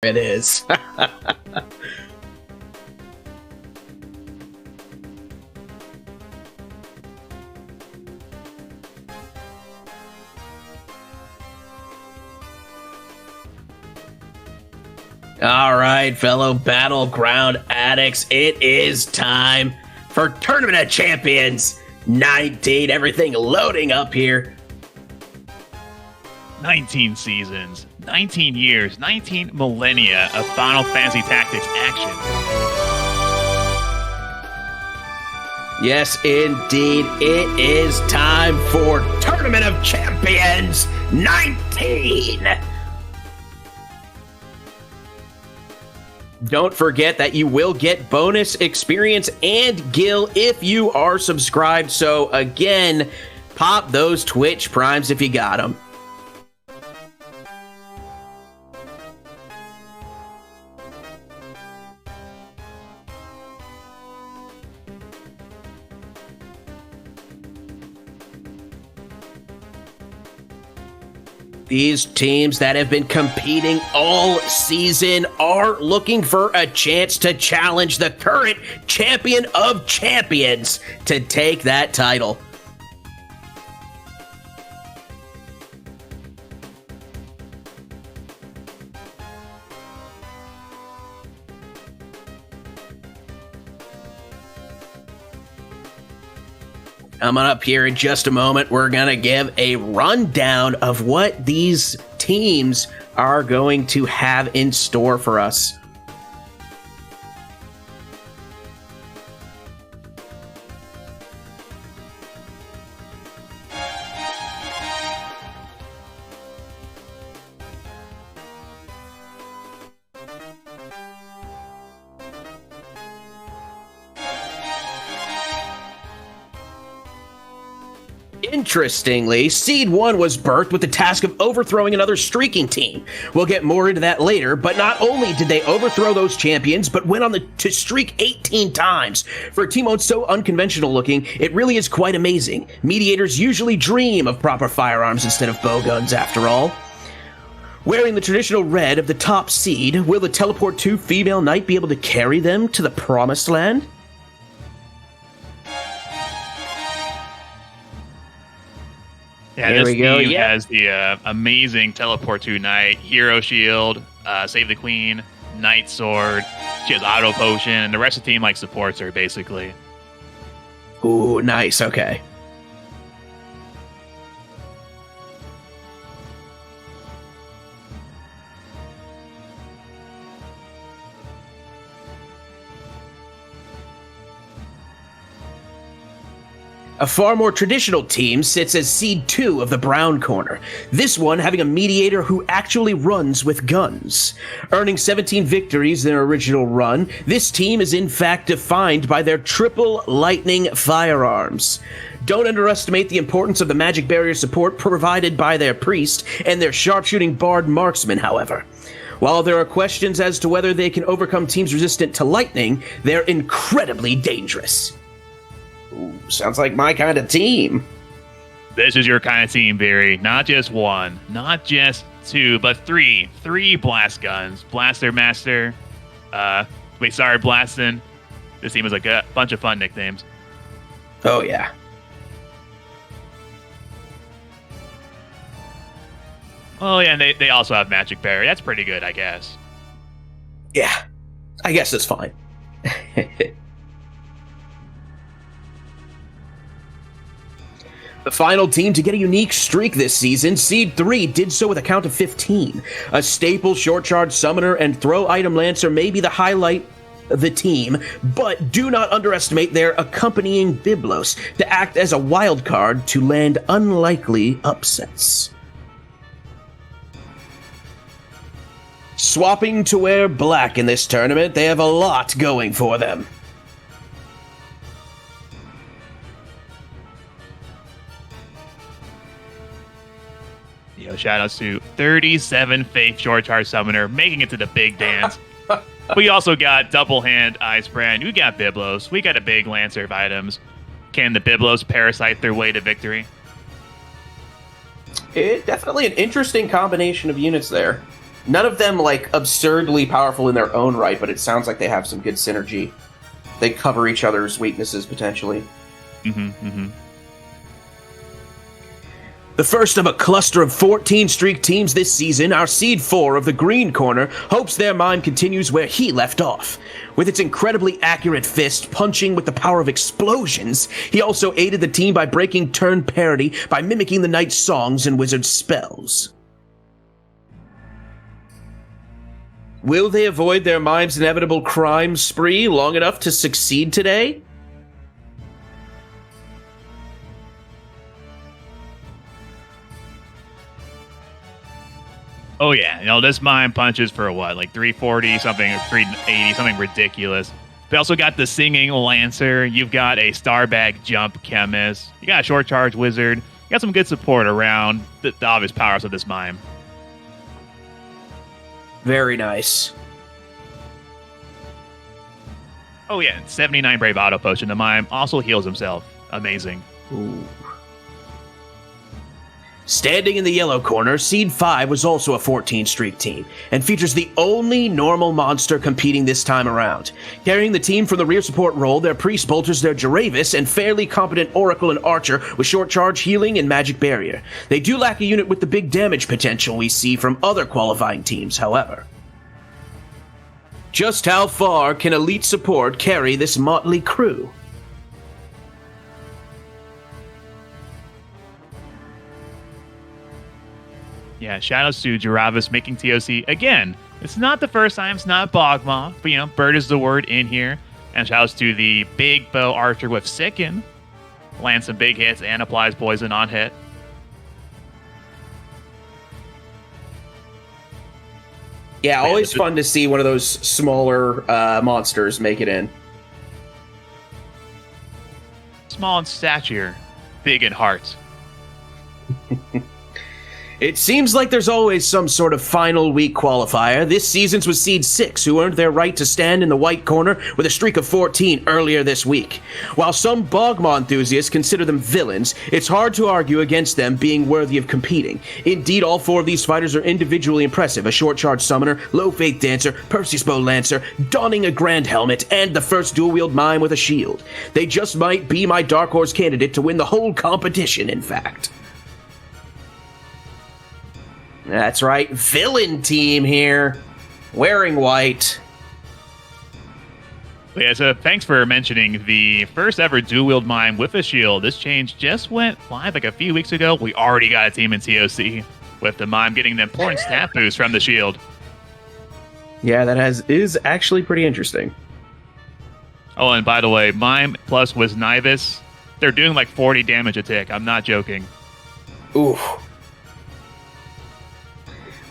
It is. All right, fellow Battleground addicts, it is time for Tournament of Champions 19. Everything loading up here. 19 seasons, 19 years, 19 millennia of Final Fantasy Tactics action. Yes, indeed, it is time for Tournament of Champions 19. Don't forget that you will get bonus experience and gil if you are subscribed. So again, pop those Twitch primes if you got them. These teams that have been competing all season are looking for a chance to challenge the current champion of champions to take that title. Coming up here in just a moment, we're going to give a rundown of what these teams are going to have in store for us. Interestingly, Seed 1 was birthed with the task of overthrowing another streaking team. We'll get more into that later, but not only did they overthrow those champions, but went on to streak 18 times. For a team mode so unconventional looking, it really is quite amazing. Mediators usually dream of proper firearms instead of bowguns, after all. Wearing the traditional red of the top seed, will the Teleport 2 female knight be able to carry them to the promised land? Yeah, there this we go. team Yeah. has the amazing Teleport 2 Knight, Hero Shield, Save the Queen, Knight Sword. She has Auto Potion, and the rest of the team supports her, basically. Ooh, nice. Okay. A far more traditional team sits as Seed 2 of the brown corner, this one having a mediator who actually runs with guns. Earning 17 victories in their original run, this team is in fact defined by their triple lightning firearms. Don't underestimate the importance of the magic barrier support provided by their priest and their sharpshooting bard marksman, however. While there are questions as to whether they can overcome teams resistant to lightning, they're incredibly dangerous. Ooh, sounds like my kind of team. This is your kind of team, Barry. Not just one, not just two, but three. Three blast guns. Blaster Master. We started blasting. This team is a bunch of fun nicknames. Oh, yeah. Oh, yeah, and they also have Magic Barrier. That's pretty good, I guess. Yeah, I guess it's fine. The final team to get a unique streak this season, Seed 3, did so with a count of 15. A staple short charge summoner and throw item lancer may be the highlight of the team, but do not underestimate their accompanying Biblos to act as a wild card to land unlikely upsets. Swapping to wear black in this tournament, they have a lot going for them. Shoutouts to 37 Faith Short Charge Summoner making it to the big dance. We also got Double Hand Ice Brand. We got Biblos. We got a big Lancer of items. Can the Biblos parasite their way to victory? Definitely an interesting combination of units there. None of them, like, absurdly powerful in their own right, but it sounds like they have some good synergy. They cover each other's weaknesses, potentially. The first of a cluster of 14 streak teams this season, our Seed 4 of the Green Corner hopes their mime continues where he left off. With its incredibly accurate fist punching with the power of explosions, he also aided the team by breaking turn parity by mimicking the knight's songs and wizard's spells. Will they avoid their mime's inevitable crime spree long enough to succeed today? Oh yeah, this mime punches for what, like 340 something, or 380 something ridiculous. They also got the singing Lancer. You've got a Starbag Jump Chemist. You got a Short Charge Wizard. You got some good support around the obvious powers of this mime. Very nice. Oh yeah, 79 Brave Auto Potion. The mime also heals himself. Amazing. Ooh. Standing in the yellow corner, Seed 5 was also a 14-streak team, and features the only normal monster competing this time around. Carrying the team from the rear support role, their Priest bolters their Jaravis and fairly competent Oracle and Archer with short charge, healing, and magic barrier. They do lack a unit with the big damage potential we see from other qualifying teams, however. Just how far can elite support carry this motley crew? Yeah, shoutouts to Jaravis making TOC again. It's not the first time, it's not Bogma, but bird is the word in here. And shoutouts to the big bow archer with Sicken. Lands some big hits and applies poison on hit. Yeah, always fun to see one of those smaller monsters make it in. Small in stature, big in heart. It seems like there's always some sort of final week qualifier. This season's was Seed 6, who earned their right to stand in the white corner with a streak of 14 earlier this week. While some Bogma enthusiasts consider them villains, it's hard to argue against them being worthy of competing. Indeed, all 4 of these fighters are individually impressive. A short charge summoner, low faith dancer, Perseus bow lancer, donning a grand helmet, and the first dual-wield mime with a shield. They just might be my dark horse candidate to win the whole competition, in fact. That's right, villain team here, wearing white. Yeah, so thanks for mentioning the first ever dual-wield mime with a shield. This change just went live like a few weeks ago. We already got a team in TOC with the mime getting the important stat boost from the shield. Yeah, that is actually pretty interesting. Oh, and by the way, mime plus Wisnivus, they're doing like 40 damage a tick. I'm not joking. Ooh.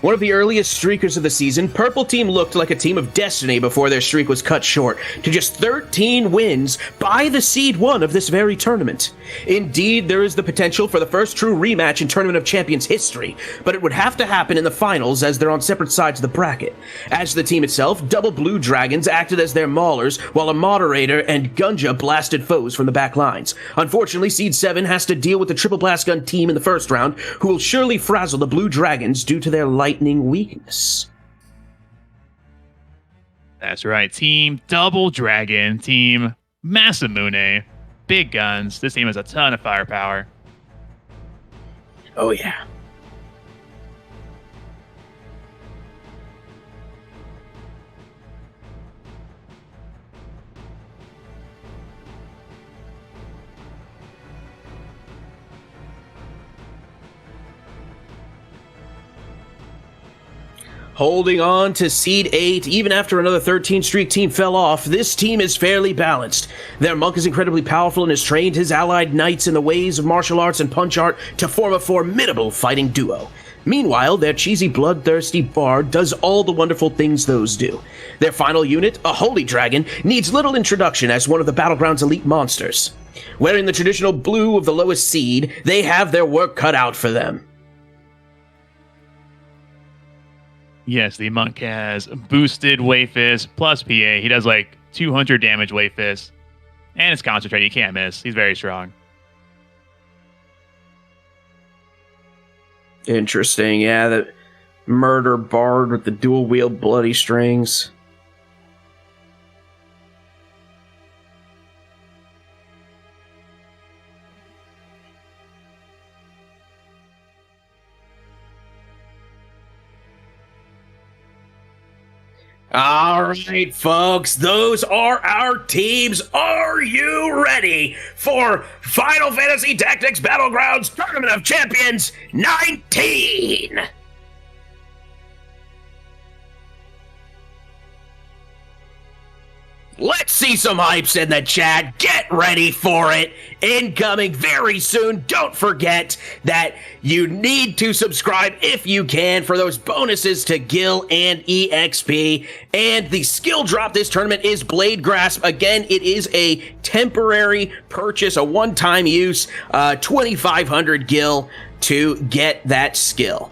One of the earliest streakers of the season, Purple Team looked like a team of destiny before their streak was cut short to just 13 wins by the Seed 1 of this very tournament. Indeed, there is the potential for the first true rematch in Tournament of Champions history, but it would have to happen in the finals as they're on separate sides of the bracket. As the team itself, Double Blue Dragons acted as their maulers, while a Moderator and Gunja blasted foes from the back lines. Unfortunately, Seed 7 has to deal with the Triple Blast Gun team in the first round, who will surely frazzle the Blue Dragons due to their lightning weakness. That's right. Team Double Dragon, Team Masamune, big guns. This team has a ton of firepower. Oh yeah. Holding on to Seed 8, even after another 13-streak team fell off, this team is fairly balanced. Their monk is incredibly powerful and has trained his allied knights in the ways of martial arts and punch art to form a formidable fighting duo. Meanwhile, their cheesy, bloodthirsty bard does all the wonderful things those do. Their final unit, a holy dragon, needs little introduction as one of the Battleground's elite monsters. Wearing the traditional blue of the lowest seed, they have their work cut out for them. Yes, the monk has boosted Wave Fist plus PA. He does like 200 damage Wave Fist. And it's concentrated. He can't miss. He's very strong. Interesting, yeah. Murder Bard with the dual wield bloody strings. All right, folks, those are our teams. Are you ready for Final Fantasy Tactics Battlegrounds Tournament of Champions 19? Let's see some hypes in the chat. Get ready for it. Incoming very soon. Don't forget that you need to subscribe if you can for those bonuses to Gil and EXP. And the skill drop this tournament is Blade Grasp. Again, it is a temporary purchase, a one-time use, 2,500 Gil to get that skill.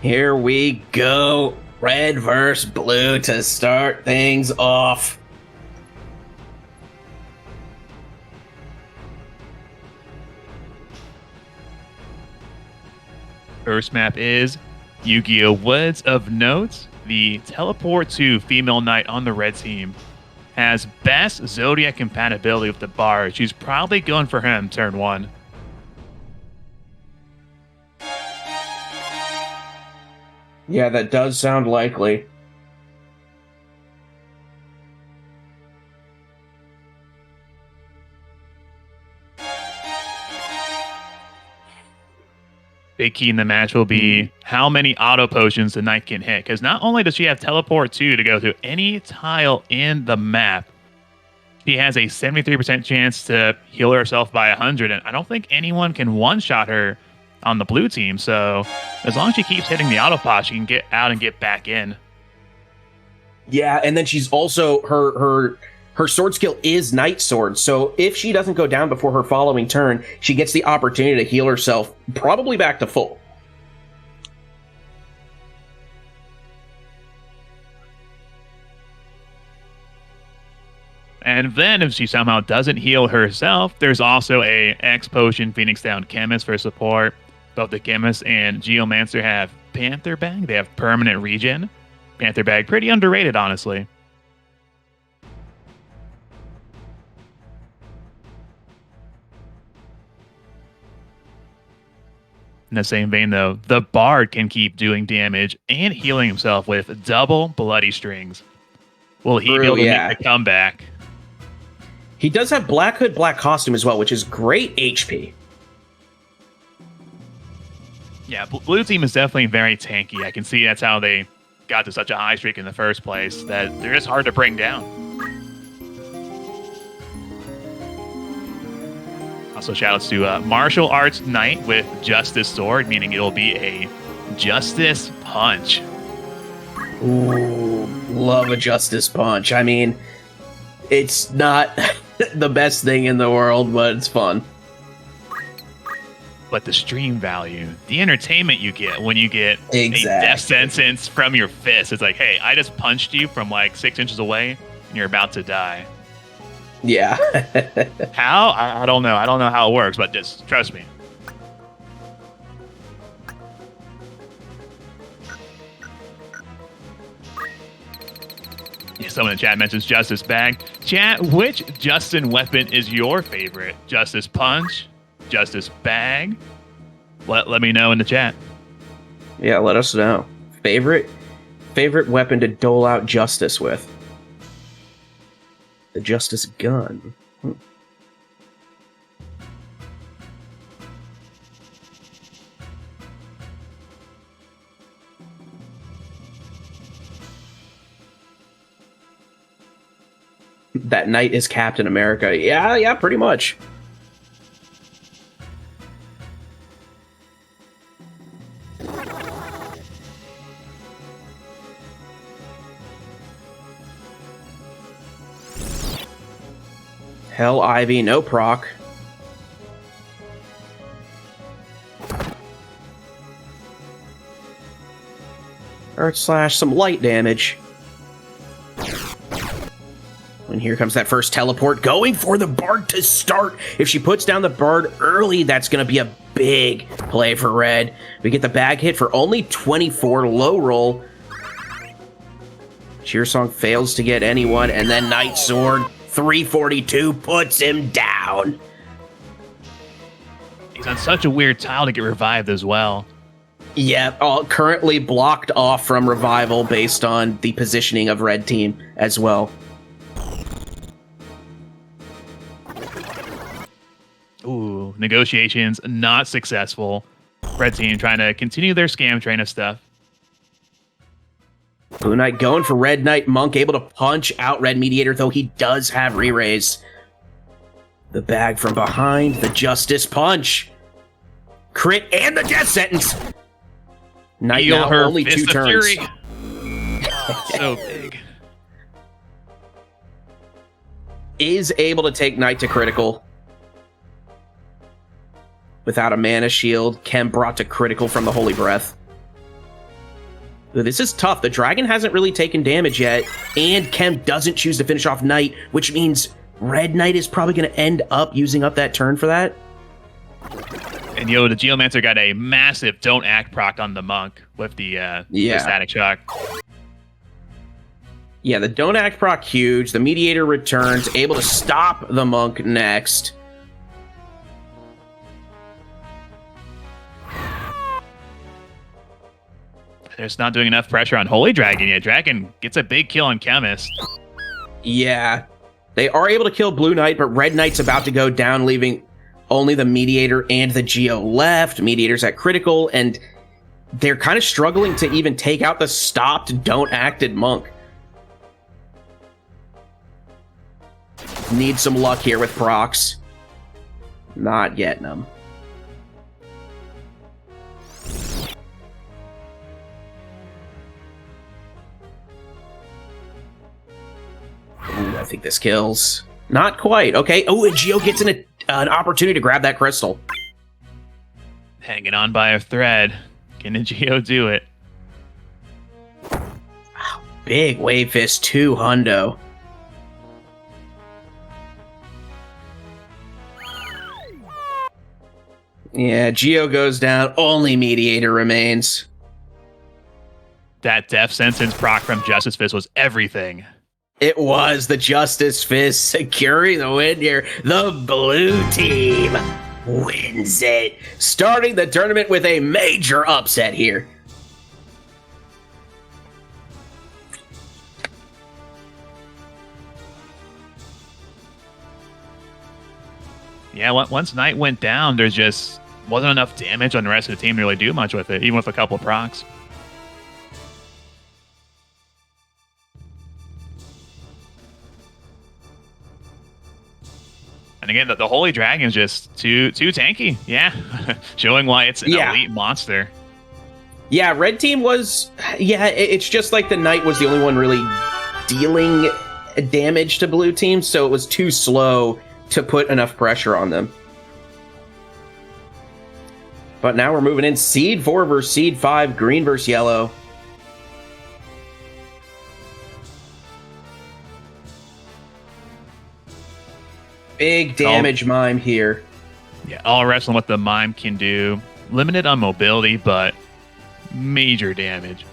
Here we go. Red versus blue to start things off. First map is Yu-Gi-Oh! Woods of Notes. The teleport to female knight on the red team has best Zodiac compatibility with the Bard. She's probably going for him turn 1. Yeah, that does sound likely. Big key in the match will be how many auto potions the knight can hit. Because not only does she have teleport 2 to go through any tile in the map, she has a 73% chance to heal herself by 100. And I don't think anyone can one-shot her on the blue team. So as long as she keeps hitting the auto pot, she can get out and get back in. Yeah, and then she's also her sword skill is Night Sword. So if she doesn't go down before her following turn, she gets the opportunity to heal herself probably back to full. And then if she somehow doesn't heal herself, there's also a X Potion Phoenix Down Chemist for support. Both the Chemist and Geomancer have Panther Bag. They have permanent regen. Panther Bag, pretty underrated, honestly. In the same vein, though, the Bard can keep doing damage and healing himself with double bloody strings. Will he be able to make the comeback? He does have Black Hood, Black Costume as well, which is great HP. Yeah, blue team is definitely very tanky. I can see that's how they got to such a high streak in the first place, that they're just hard to bring down. Also, shoutouts to Martial Arts Knight with Justice Sword, meaning it'll be a Justice Punch. Ooh, love a Justice Punch. I mean, it's not the best thing in the world, but it's fun. But the stream value, the entertainment you get when you get exactly. a death sentence from your fist. It's like, hey, I just punched you from like 6 inches away and you're about to die. Yeah. How? I don't know. I don't know how it works, but just trust me. Yeah, someone in the chat mentions Justice Bag. Chat, which Justin weapon is your favorite? Justice Punch? Justice Bag? Let me know in the chat. Yeah, let us know. Favorite weapon to dole out justice with? The Justice Gun. That knight is Captain America. Yeah, pretty much. Hell Ivy, no proc. Earth Slash, some light damage. And here comes that first teleport, going for the Bard to start. If she puts down the Bard early, that's going to be a big play for red. We get the bag hit for only 24, low roll. Cheersong fails to get anyone, and then Night Sword, 342, puts him down. He's on such a weird tile to get revived as well. Yeah, currently blocked off from revival based on the positioning of red team as well. Ooh, negotiations not successful. Red team trying to continue their scam train of stuff. Blue Knight going for Red Knight. Monk able to punch out Red Mediator, though he does have re-raise. The bag from behind, the Justice Punch. Crit and the death sentence. Knight now her only 2 turns. Fury. So big. Is able to take Knight to critical. Without a mana shield, Kem brought to critical from the Holy Breath. This is tough. The dragon hasn't really taken damage yet, and Kem doesn't choose to finish off Knight, which means Red Knight is probably going to end up using up that turn for that. And the Geomancer got a massive don't act proc on the monk with the static shock. Yeah, the don't act proc huge. The Mediator returns, able to stop the monk next. There's not doing enough pressure on Holy Dragon yet. Dragon gets a big kill on Chemist. Yeah. They are able to kill Blue Knight, but Red Knight's about to go down, leaving only the Mediator and the Geo left. Mediator's at critical, and they're kind of struggling to even take out the stopped, don't-acted Monk. Need some luck here with procs. Not getting them. Ooh, I think this kills. Not quite. Okay. Oh, and Geo gets an opportunity to grab that crystal. Hanging on by a thread. Can Geo do it? Wow, big Wave Fist 2 hundo. Yeah, Geo goes down. Only Mediator remains. That Death Sentence proc from Justice Fist was everything. It was the Justice Fist securing the win here. The blue team wins it. Starting the tournament with a major upset here. Yeah, once Knight went down, there just wasn't enough damage on the rest of the team to really do much with it, even with a couple of procs. And again, the Holy Dragon is just too tanky. Yeah, showing why it's an elite monster. Yeah, red team was... Yeah, it's just like the Knight was the only one really dealing damage to blue team, so it was too slow to put enough pressure on them. But now we're moving in. Seed 4 versus Seed 5, green versus yellow. Big damage mime here. Yeah, all wrestling what the mime can do. Limited on mobility, but major damage.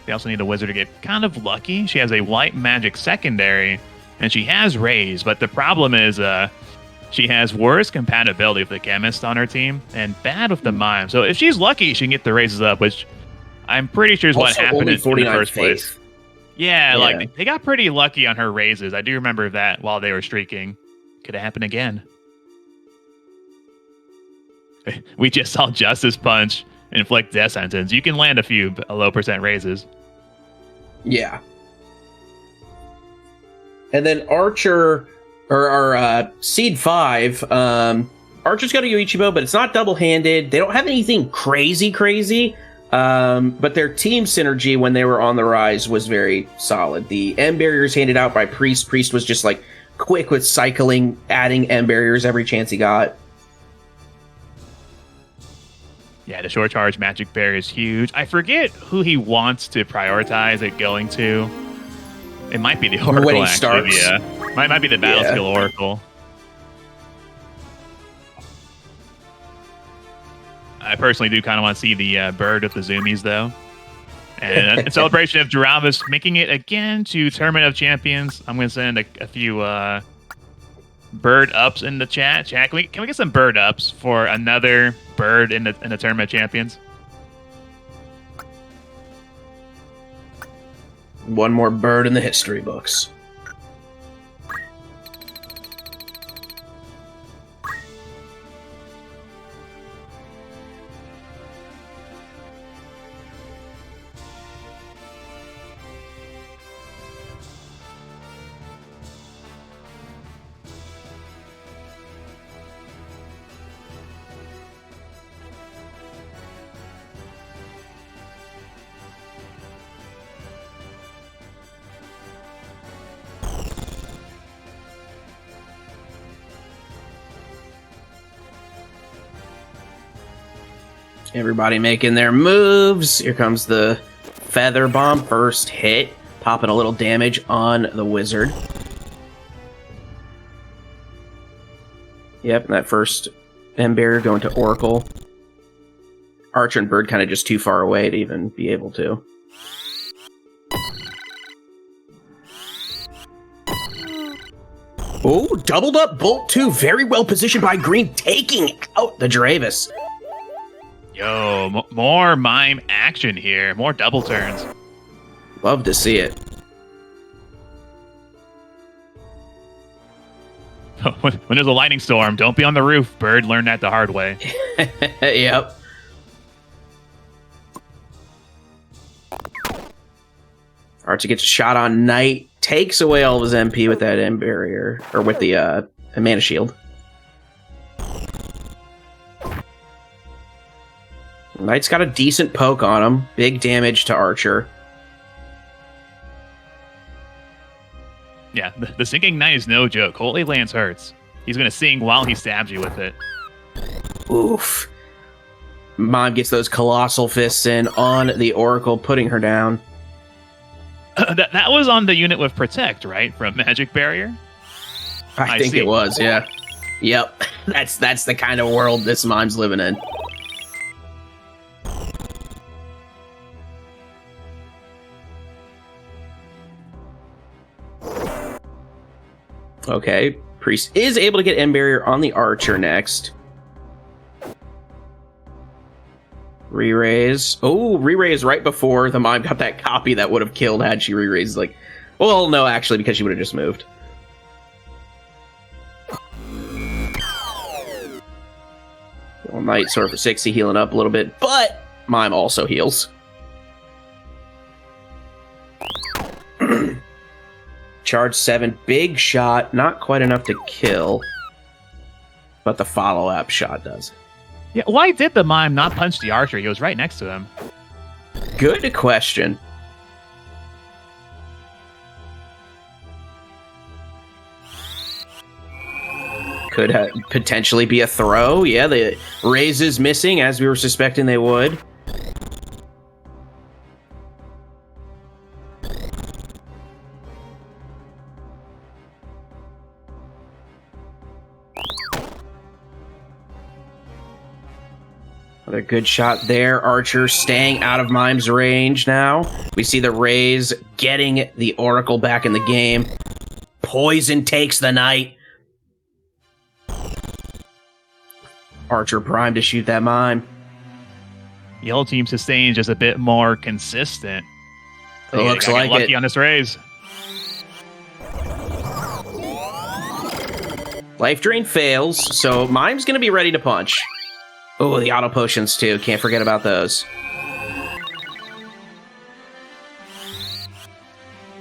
They also need a wizard to get kind of lucky. She has a white magic secondary, and she has raise, but the problem is she has worse compatibility with the chemist on her team and bad with the mime. So if she's lucky, she can get the raises up, which I'm pretty sure is what happened in the first place. Yeah, like they got pretty lucky on her raises. I do remember that while they were streaking. Could have happened again. We just saw Justice Punch inflict death sentence. You can land a few low percent raises. Yeah. And then Archer, or Seed 5, Archer's got a Yoichibo, but it's not double-handed. They don't have anything crazy, but their team synergy when they were on the rise was very solid. The M barriers handed out by Priest. Priest was just like quick with cycling, adding M barriers every chance he got. Yeah, the short charge magic barrier is huge. I forget who he wants to prioritize it going to. It might be the Oracle, when he actually. starts. Yeah. Might be the battle skill Oracle. I personally do kind of want to see the bird with the zoomies, though. And in celebration of Jaravis making it again to Tournament of Champions, I'm going to send a few bird ups in the chat. Can we get some bird ups for another bird in the Tournament of Champions? One more bird in the history books. Everybody making their moves. Here comes the feather bomb. First hit, popping a little damage on the wizard. Yep, that first M barrier going to Oracle. Archer and Bird kind of just too far away to even be able to. Oh, doubled up Bolt 2. Very well positioned by Green, taking out the Dravis. Yo, more mime action here. More double turns. Love to see it. When there's a lightning storm, don't be on the roof. Bird learned that the hard way. Yep. Archer gets a shot on Knight, takes away all of his MP with that M barrier, or with the mana shield. Knight's got a decent poke on him. Big damage to Archer. Yeah, the sinking Knight is no joke. Holy Lance hurts. He's going to sing while he stabs you with it. Oof. Mime gets those colossal fists in on the Oracle, putting her down. That was on the unit with Protect, right? From Magic Barrier? I think it was, yeah. Yep. That's the kind of world this Mime's living in. Okay, Priest is able to get M barrier on the Archer next. Re-raise. Oh, re-raise right before the Mime got that copy that would have killed had she re-raised. Like, well, no, actually, because she would have just moved. Well, Knight sort of for 60, healing up a little bit, but Mime also heals. Charge 7, big shot, not quite enough to kill, but the follow-up shot does. Yeah, why did the Mime not punch the Archer? He was right next to him. Good question. Could potentially be a throw. Yeah, the raise is missing, as we were suspecting they would. Another good shot there. Archer staying out of Mime's range now. We see the raise getting the Oracle back in the game. Poison takes the Knight. Archer primed to shoot that Mime. Yellow team sustain just a bit more consistent. It looks like lucky it. on this raise. Life drain fails, so Mime's going to be ready to punch. Oh, the auto potions too. Can't forget about those.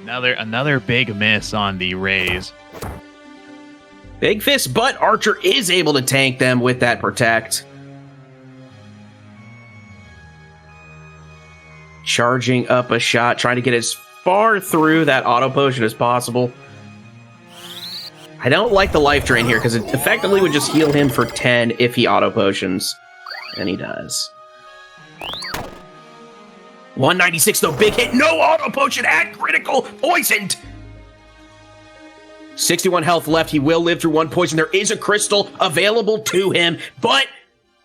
Another big miss on the raise. Big fist, but Archer is able to tank them with that protect. Charging up a shot, trying to get as far through that auto potion as possible. I don't like the life drain here because it effectively would just heal him for 10 if he auto potions. And he does. 196 though, big hit, no auto potion at critical, poisoned. 61 health left, he will live through one poison. There is a crystal available to him, but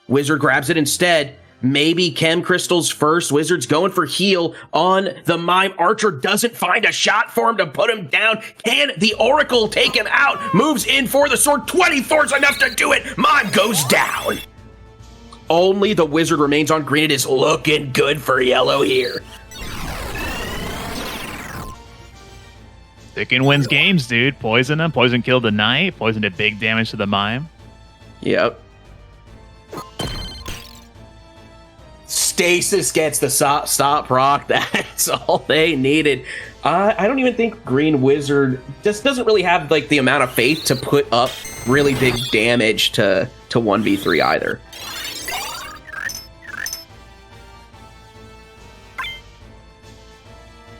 Wizard grabs it instead. Maybe Chem Crystal's first. Wizard's going for heal on the Mime. Archer doesn't find a shot for him to put him down. Can the Oracle take him out? Moves in for the sword. 24's enough to do it. Mime goes down. Only the Wizard remains on green. It is looking good for yellow here. Thicken wins games, dude. Poison him. Poison killed the Knight. Poison did big damage to the Mime. Yep. Stasis gets the stop proc. That's all they needed. I don't even think Green Wizard just doesn't really have like the amount of faith to put up really big damage to 1v3 either.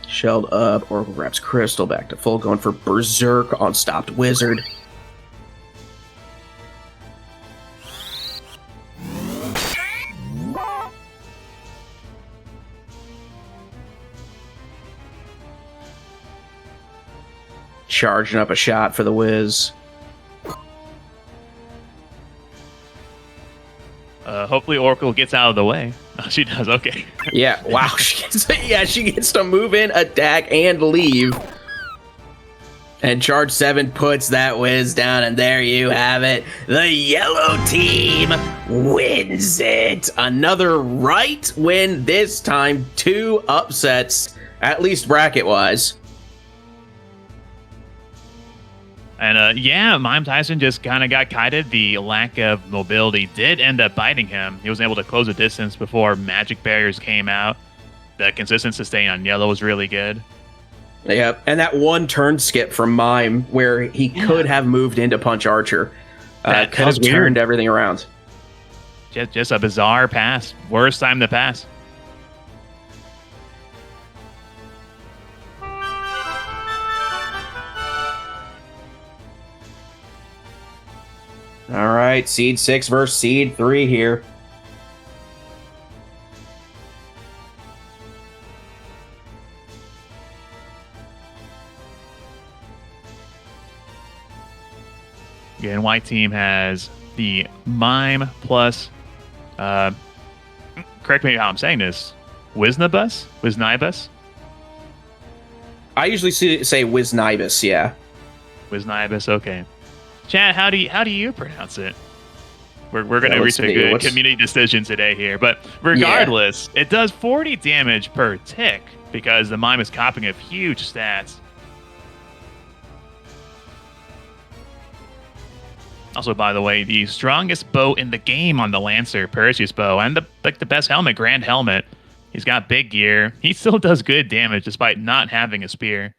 Shelled up, Oracle grabs Crystal back to full, going for Berserk on stopped Wizard. Charging up a shot for the Wiz. Hopefully Oracle gets out of the way. Oh, she does, okay. Yeah, wow. She gets to move in, attack, and leave. And charge 7 puts that Wiz down, and there you have it. The yellow team wins it. Another right win this time. 2 upsets, at least bracket-wise. And yeah, Mime Tyson just kind of got kited. The lack of mobility did end up biting him. He was able to close the distance before magic barriers came out. The consistent sustain on yellow was really good. Yep, and that one turn skip from Mime where he could have moved into Punch Archer. Could have turned everything around. Just a bizarre pass. Worst time to pass. All right, Seed 6 versus Seed 3 here. Again, white team has the Mime plus, correct me how I'm saying this, Wiznibus? Wiznibus? I usually say Wiznibus, yeah. Wiznibus, okay. Chad, how do you pronounce it? We're going to reach a good community decision today here. But regardless, It does 40 damage per tick because the Mime is copying of huge stats. Also, by the way, the strongest bow in the game on the Lancer, Perseus bow, and the best helmet, Grand Helmet. He's got big gear. He still does good damage despite not having a spear.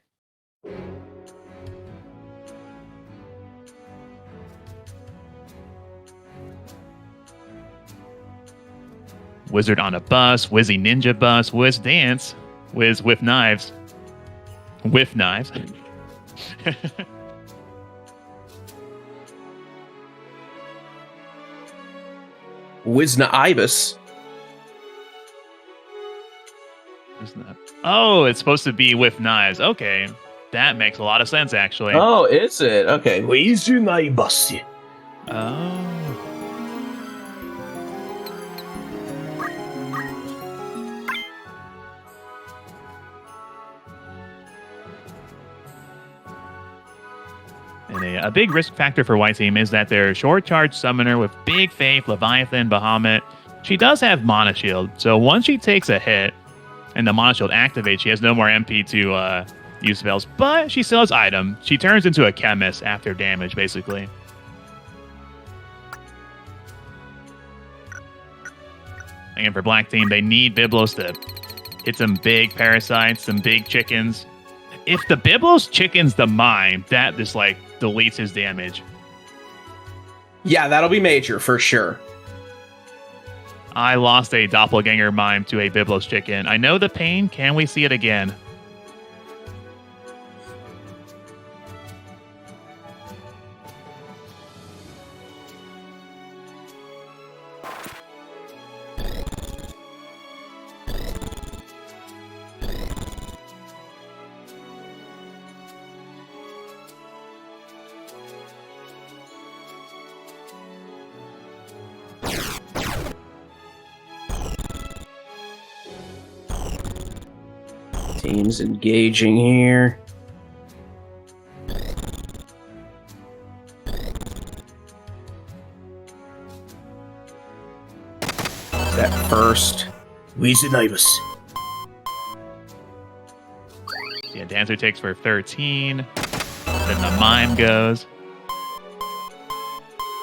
Wizard on a bus, Wizzy Ninja bus, Wiz Dance, Wiz with knives. With knives. Wiznaibus. Oh, it's supposed to be with knives. Okay. That makes a lot of sense, actually. Oh, is it? Okay. Wiznaibus. Oh. And a big risk factor for white team is that their short charge summoner with big faith, Leviathan, Bahamut, she does have Mana Shield. So once she takes a hit and the Mana Shield activates, she has no more MP to use spells, but she still has item. She turns into a chemist after damage, basically. Again, for black team, they need Biblos to hit some big parasites, some big chickens. If the Biblos chickens the Mime, that just like deletes his damage. Yeah, that'll be major for sure. I lost a doppelganger Mime to a Biblos chicken. I know the pain. Can we see it again? Teams engaging here. That first. Weezy Yeah, Dancer takes for 13. Then the Mime goes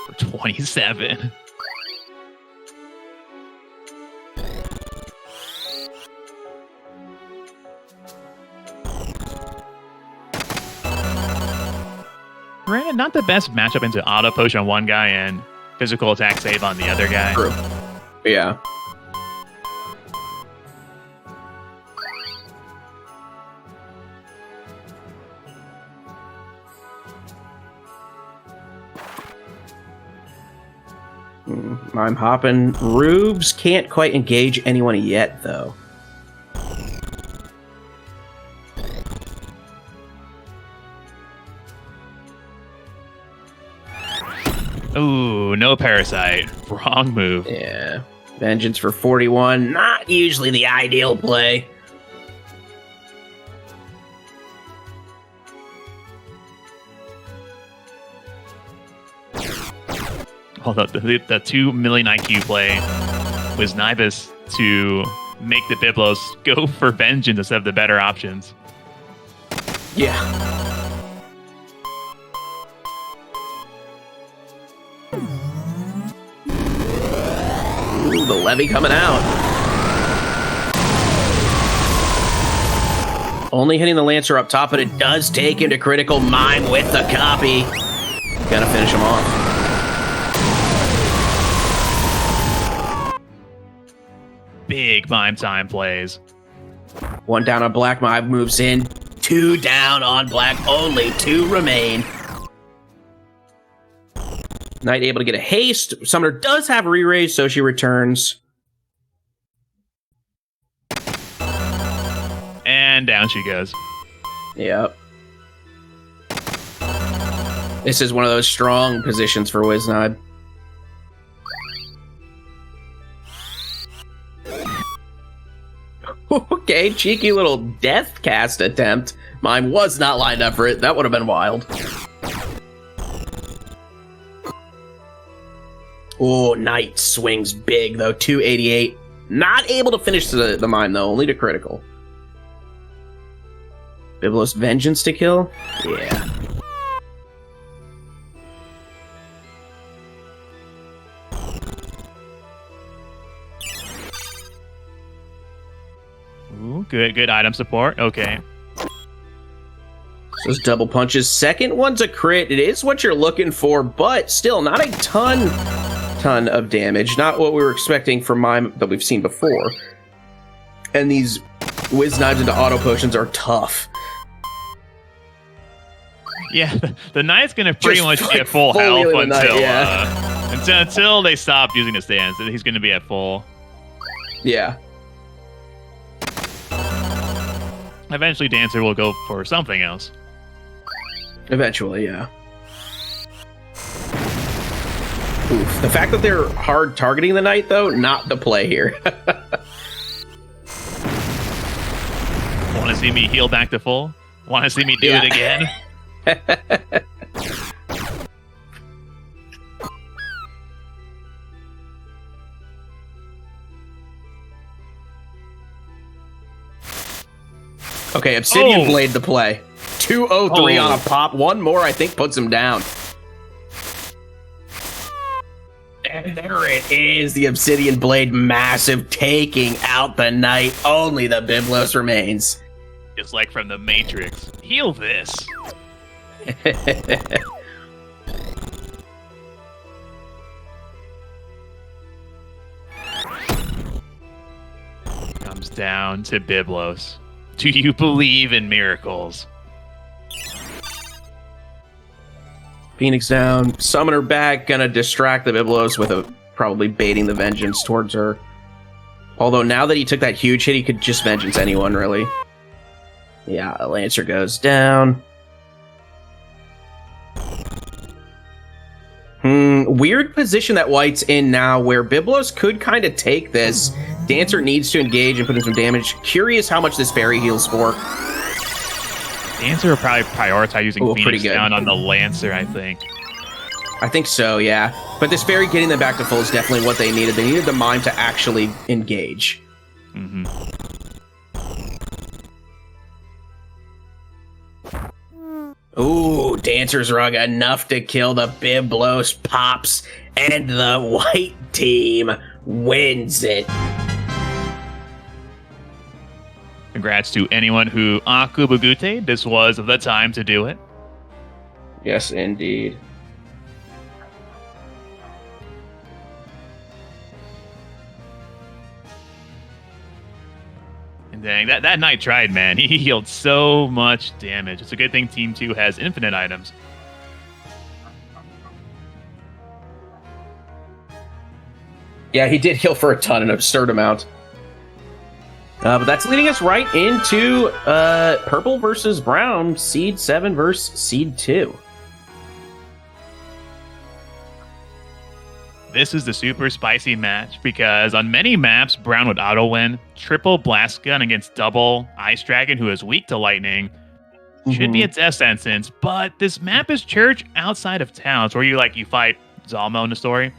for 27. Granted, not the best matchup into auto potion on one guy and physical attack save on the other guy. True. Yeah. I'm hopping. Rubes can't quite engage anyone yet, though. Ooh, no Parasite. Wrong move. Yeah. Vengeance for 41. Not usually the ideal play. Although the 2 million IQ play was Nibus to make the Biblos go for Vengeance instead of the better options. Yeah. Ooh, the levy coming out. Only hitting the Lancer up top, but it does take him to critical. Mime with the copy. Gotta finish him off. Big Mime time plays. One down on black. Mime moves in. Two down on black. Only two remain. Knight able to get a haste. Summoner does have re-raise, so she returns. And down she goes. Yep. This is one of those strong positions for Wiznod. Okay, cheeky little death cast attempt. Mine was not lined up for it. That would have been wild. Oh, Knight swings big, though. 288. Not able to finish the mime, though. Only to critical. Biblos Vengeance to kill? Yeah. Ooh, good item support. Okay. So it's double punches. Second one's a crit. It is what you're looking for, but still not a ton of damage. Not what we were expecting from mime that we've seen before. And these whiz knives into auto potions are tough. Yeah, the Knight's gonna pretty much be at full fully health with the until Knight, yeah. until they stop using the stands. He's gonna be at full. Yeah. Eventually, Dancer will go for something else. Eventually, yeah. Oof. The fact that they're hard targeting the Knight, though, not the play here. Want to see me heal back to full? Want to see me do it again? Okay, Obsidian Oh. Blade the play. 203 Oh. on a pop. One more, I think, puts him down. And there it is. The Obsidian Blade massive, taking out the Knight. Only the Biblos remains. Just like from the Matrix. Heal this. Comes down to Biblos. Do you believe in miracles? Phoenix down. Summoner back. Gonna distract the Biblos with probably baiting the Vengeance towards her. Although now that he took that huge hit, he could just Vengeance anyone, really. Yeah, Lancer goes down. Weird position that White's in now, where Biblos could kind of take this. Dancer needs to engage and put in some damage. Curious how much this fairy heals for. Dancer will probably prioritize using Ooh, pretty Phoenix good. down on the Lancer, I think. I think so, yeah. But this fairy getting them back to full is definitely what they needed. They needed the mime to actually engage. Mm-hmm. Ooh, Dancer's Rug enough to kill the Biblos Pops, and the white team wins it. Congrats to anyone who Akubagute. This was the time to do it. Yes, indeed. And dang, that Knight tried, man. He healed so much damage. It's a good thing Team 2 has infinite items. Yeah, he did heal for a ton, an absurd amount. But that's leading us right into purple versus brown, seed 7 versus seed 2. This is the super spicy match because on many maps, brown would auto win. Triple blast gun against double ice dragon, who is weak to lightning, should be a death sentence. But this map is church outside of towns, where you fight Zalmo in the story,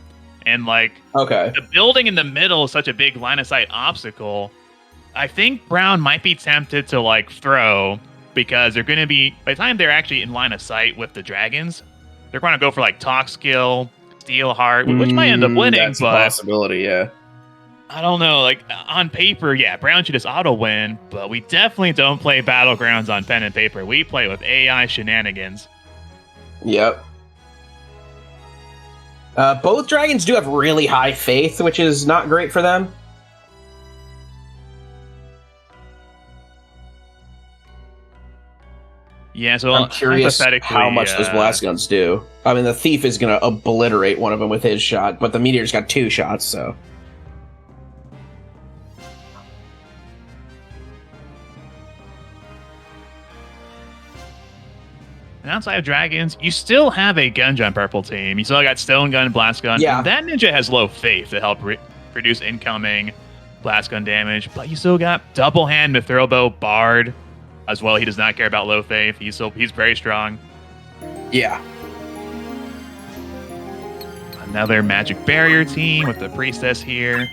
and the building in the middle is such a big line of sight obstacle. I think brown might be tempted to throw, because they're going to be, by the time they're actually in line of sight with the dragons, they're going to go for talk skill, Steel Heart, which might end up winning. That's a but possibility, yeah. I don't know. On paper, yeah, brown should just auto win, but we definitely don't play Battlegrounds on pen and paper. We play with AI shenanigans. Yep. Both dragons do have really high faith, which is not great for them. Yeah, so I'm curious how much those blast guns do. I mean, the thief is going to obliterate one of them with his shot, but the meteor's got 2 shots, so. And outside of dragons, you still have a gun jump purple team. You still got stone gun, blast gun. Yeah. And that ninja has low faith to help reduce incoming blast gun damage, but you still got double hand Mithril Bard as well. He does not care about low faith. He's very strong. Yeah. Another magic barrier team with the priestess here.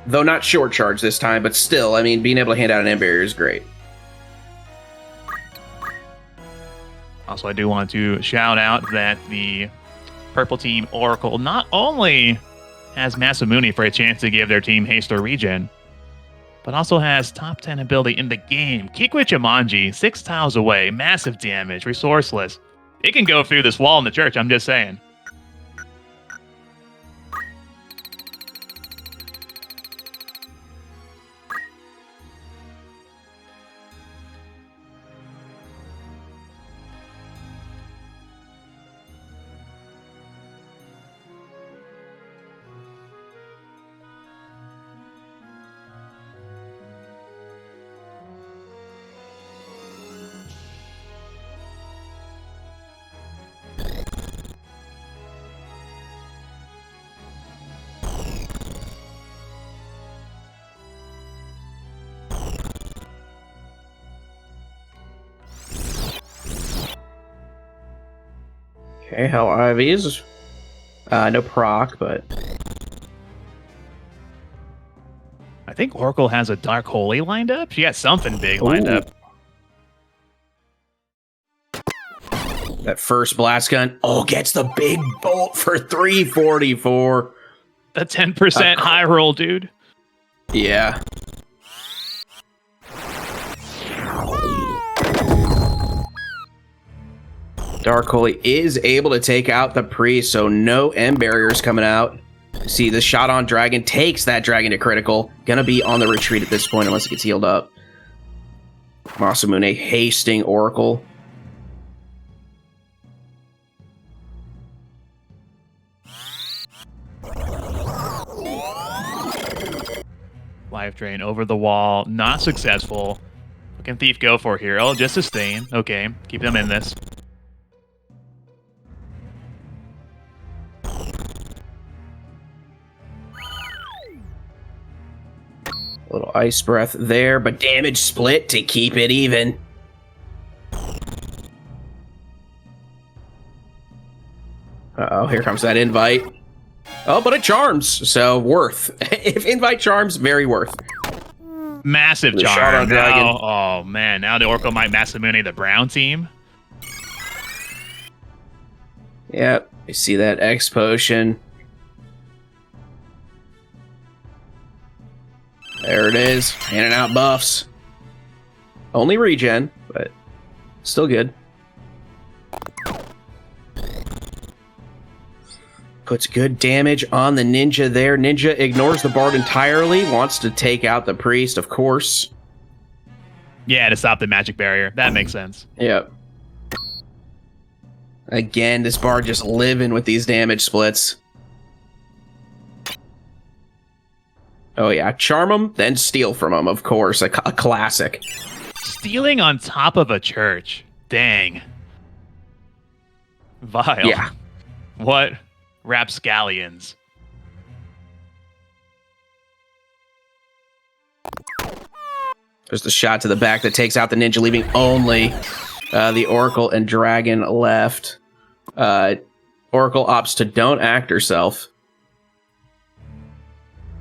Though not short charge this time, but still, I mean, being able to hand out an end barrier is great. Also, I do want to shout out that the purple team Oracle not only has Masamune for a chance to give their team haste or regen, but also has top 10 ability in the game. Kikwich Imanji, 6 tiles away, massive damage, resourceless. It can go through this wall in the church, I'm just saying. Okay, how IVs? No proc, but... I think Oracle has a Dark Holy lined up. She got something big lined up. That first blast gun. Oh, gets the big bolt for 344. A 10% high roll, dude. Yeah. Dark Holy is able to take out the priest, so no end barriers coming out. See, the shot on dragon takes that dragon to critical. Gonna be on the retreat at this point unless it gets healed up. Masamune hasting Oracle. Life drain over the wall, not successful. What can Thief go for here? Oh, just sustain. Okay, keep them in this. A little ice breath there, but damage split to keep it even. Uh-oh, here comes that invite. Oh, but it charms, so worth. If invite charms, very worth. Massive The shot charm. on dragon. Now, oh, man. Now the Oracle might Masamune the brown team. Yep, you see that X potion. There it is, handing out buffs. Only regen, but still good. Puts good damage on the ninja there. Ninja ignores the bard entirely, wants to take out the priest, of course. Yeah, to stop the magic barrier. That makes sense. Yep. Again, this bard just living with these damage splits. Oh yeah, charm him, then steal from him, of course. A classic. Stealing on top of a church. Dang. Vile. Yeah. What rapscallions. There's the shot to the back that takes out the ninja, leaving only the Oracle and Dragon left. Oracle opts to don't act herself.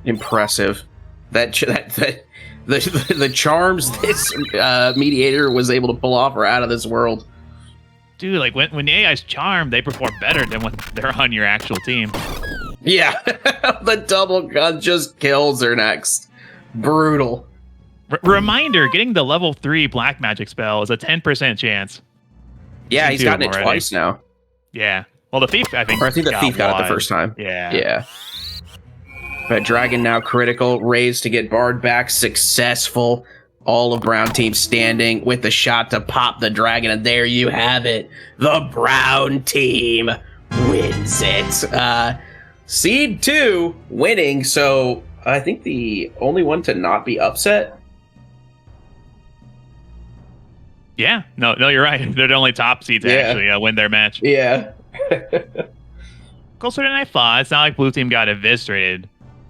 Impressive. The charms this mediator was able to pull off are out of this world. Dude, like when the AI's charmed, they perform better than when they're on your actual team. Yeah, the double gun just kills her next. Brutal. Reminder, getting the level 3 black magic spell is a 10% chance. Yeah, he's gotten it twice now. Yeah. Well, the thief, I think. Or I think the thief got it the first time. Yeah. Yeah. But Dragon now critical, raised to get Bard back, successful. All of Brown team standing with the shot to pop the Dragon, and there you have it. The Brown team wins it. Seed 2 winning, so I think the only one to not be upset. Yeah. No, you're right. They're the only top seeds to actually win their match. Yeah. Closer than I thought. It's not like blue team got eviscerated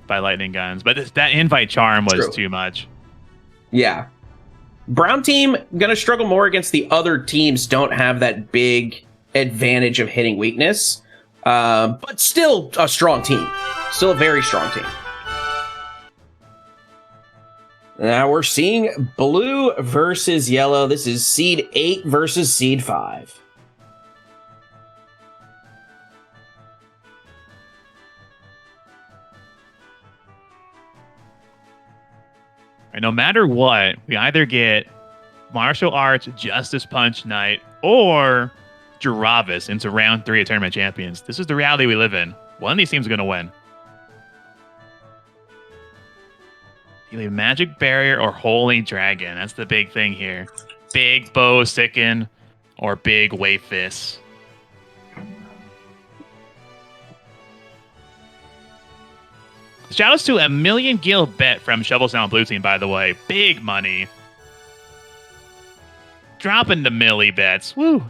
by lightning guns, but that invite charm was too much. Yeah. Brown team gonna struggle more against the other teams. Don't have that big advantage of hitting weakness, but still a strong team. Still a very strong team. Now we're seeing blue versus yellow. This is seed 8 versus seed 5. And no matter what, we either get martial arts Justice Punch Knight or Jaravis into round 3 of Tournament Champions. This is the reality we live in. One of these teams is going to win. You leave Magic Barrier or Holy Dragon. That's the big thing here. Big Bow Sicken or Big Wave Fist. Shoutouts to a million gil bet from Shovel Sound Blue Team, by the way. Big money. Dropping the milli bets. Woo.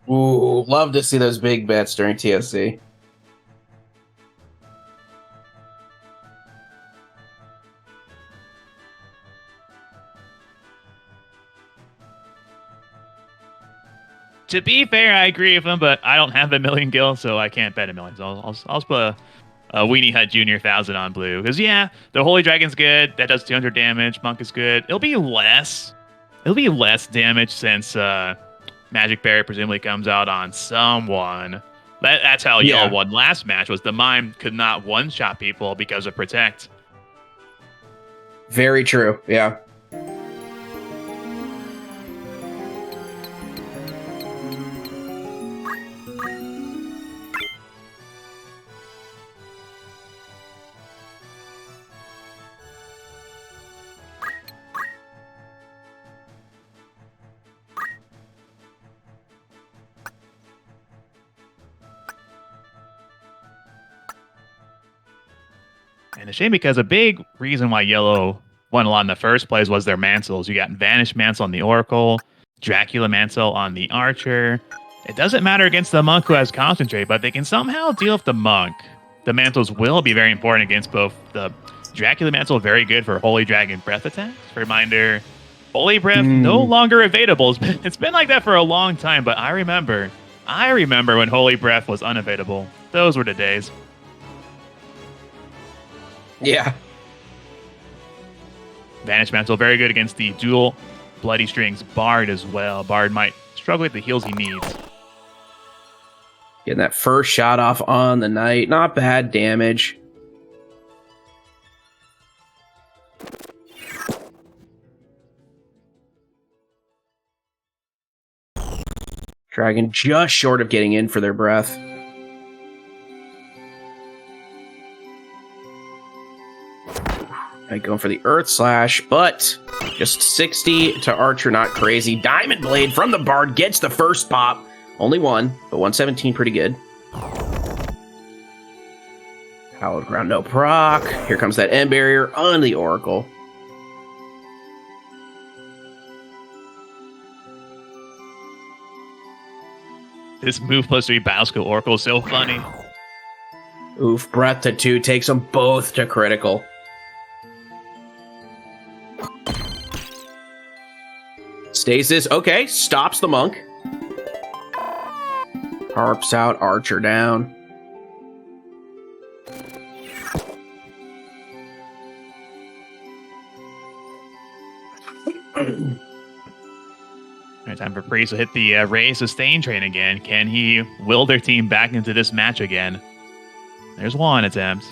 Ooh, love to see those big bets during TSC. To be fair, I agree with him, but I don't have a million gil, so I can't bet a million. So I'll put a Weenie Hut Jr. 1000 on blue. Because, yeah, the Holy Dragon's good. That does 200 damage. Monk is good. It'll be less damage since Magic Barrier presumably comes out on someone. That's how Yellow won last match, was the Mime could not one-shot people because of Protect. Very true, yeah. And a shame because a big reason why Yellow won a lot in the first place was their mantles. You got Vanish Mantle on the Oracle, Dracula Mantle on the Archer. It doesn't matter against the Monk who has Concentrate, but they can somehow deal with the Monk. The mantles will be very important against both the Dracula Mantle very good for Holy Dragon Breath attacks. Reminder, Holy Breath no longer evadable. It's been like that for a long time, but I remember when Holy Breath was unevadable. Those were the days. Yeah. Vanish Mantle very good against the dual Bloody Strings Bard as well. Bard might struggle with the heals he needs. Getting that first shot off on the knight. Not bad damage. Dragon just short of getting in for their breath. Going for the Earth Slash, but just 60 to Archer, not crazy. Diamond Blade from the Bard gets the first pop. Only one, but 117 pretty good. Hallowed Ground, no proc. Here comes that End Barrier on the Oracle. This move plus 3 Battle Skill Oracle is so funny. Oof, Breath to 2 takes them both to critical. Stasis, okay, stops the monk. Harps out, Archer down. All right, time for Priest to hit the Ray Sustain train again. Can he will their team back into this match again? There's one attempt.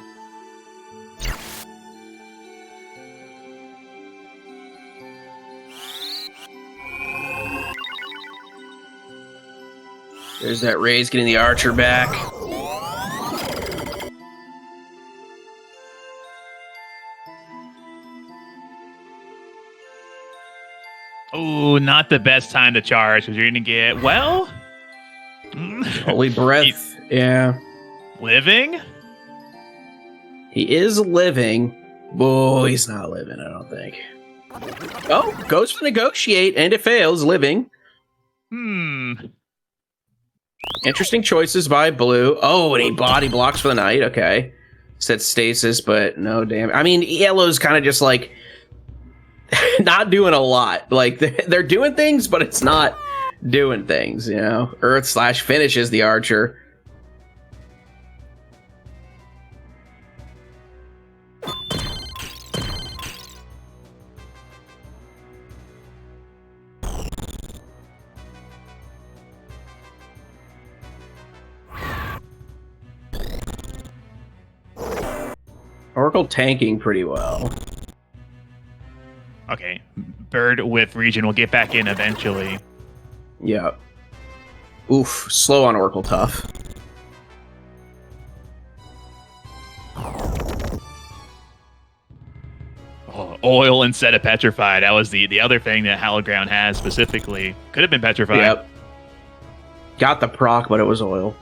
There's that Raze getting the Archer back. Oh, not the best time to charge because you're going to get, well... Holy Breath, yeah. Living? He is living. Oh, he's not living, I don't think. Oh, goes for Negotiate, and it fails, living. Interesting choices by Blue. Oh, and he body blocks for the Knight, okay. Said Stasis, but no damage. I mean, Yellow's kind of just like... not doing a lot. Like, they're doing things, but it's not doing things, you know? Earth Slash finishes the Archer. Oracle tanking pretty well. Okay, Bird with Region will get back in eventually. Yeah. Oof, slow on Oracle tough. Oh, oil instead of Petrified. That was the other thing that Hallowed Ground has specifically. Could have been Petrified. Yep. Got the proc, but it was oil.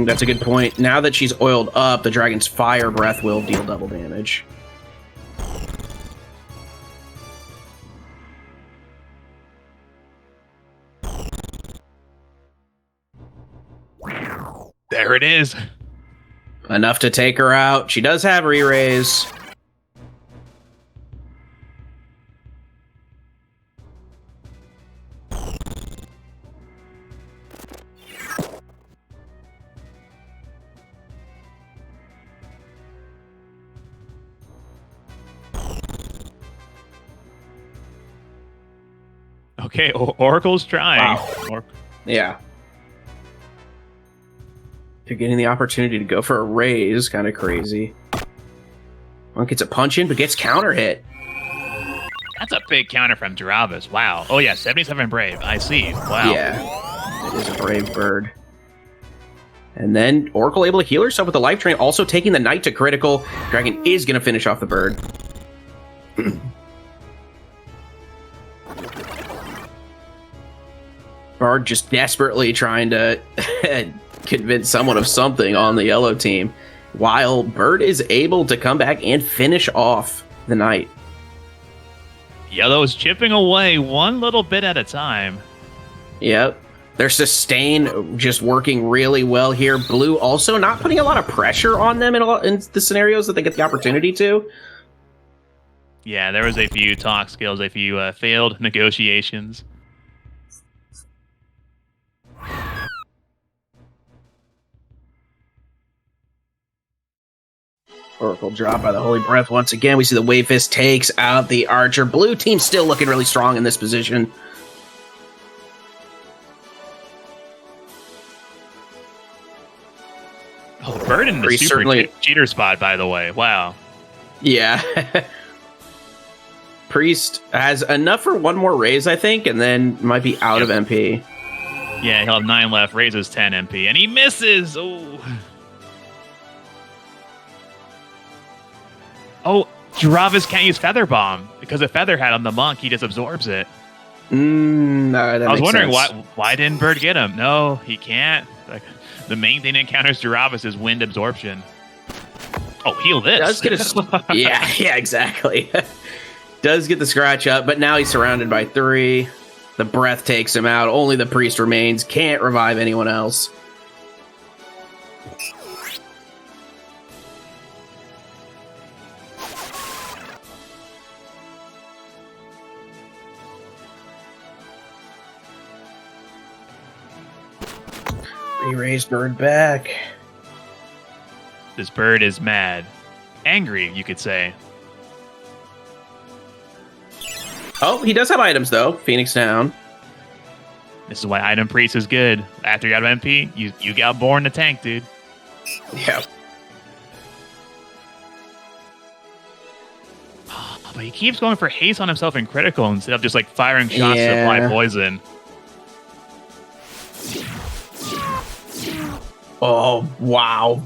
That's a good point. Now that she's oiled up, the dragon's fire breath will deal double damage. There it is. Enough to take her out. She does have re-raise. Okay, Oracle's trying. Wow. Yeah. They're getting the opportunity to go for a raise. Kind of crazy. One gets a punch in, but gets counter hit. That's a big counter from Duravis. Wow. Oh, yeah, 77 Brave. I see. Wow. Yeah. It is a brave bird. And then Oracle able to heal herself with the life train, also taking the Knight to critical. Dragon is going to finish off the bird. Bard just desperately trying to convince someone of something on the yellow team, while Bird is able to come back and finish off the Knight. Yellow's chipping away one little bit at a time. Yep. Their sustain just working really well here. Blue also not putting a lot of pressure on them in the scenarios that they get the opportunity to. Yeah, there was a few talk skills, a few failed negotiations. Oracle drop by the Holy Breath once again. We see the Wave Fist takes out the Archer. Blue team still looking really strong in this position. Oh, Bird in the super cheater spot, by the way. Wow. Yeah. Priest has enough for one more raise, I think, and then might be out of MP. Yeah, he'll have 9 left, raises 10 MP, and he misses! Oh, Jarvis can't use Feather Bomb, because a Feather Hat on the Monk, he just absorbs it. No, I was wondering why didn't Bird get him? No, he can't. Like, the main thing that encounters Jarvis is wind absorption. Oh, heal this. Does get a yeah, exactly. Does get the scratch up, but now he's surrounded by 3. The breath takes him out. Only the priest remains. Can't revive anyone else. Re-raised Bird back. This Bird is mad. Angry, you could say. Oh, he does have items, though. Phoenix down. This is why Item Priest is good. After you got MP, you got born to tank, dude. Yeah. But he keeps going for haste on himself in critical instead of just like firing shots to apply poison. Oh, wow.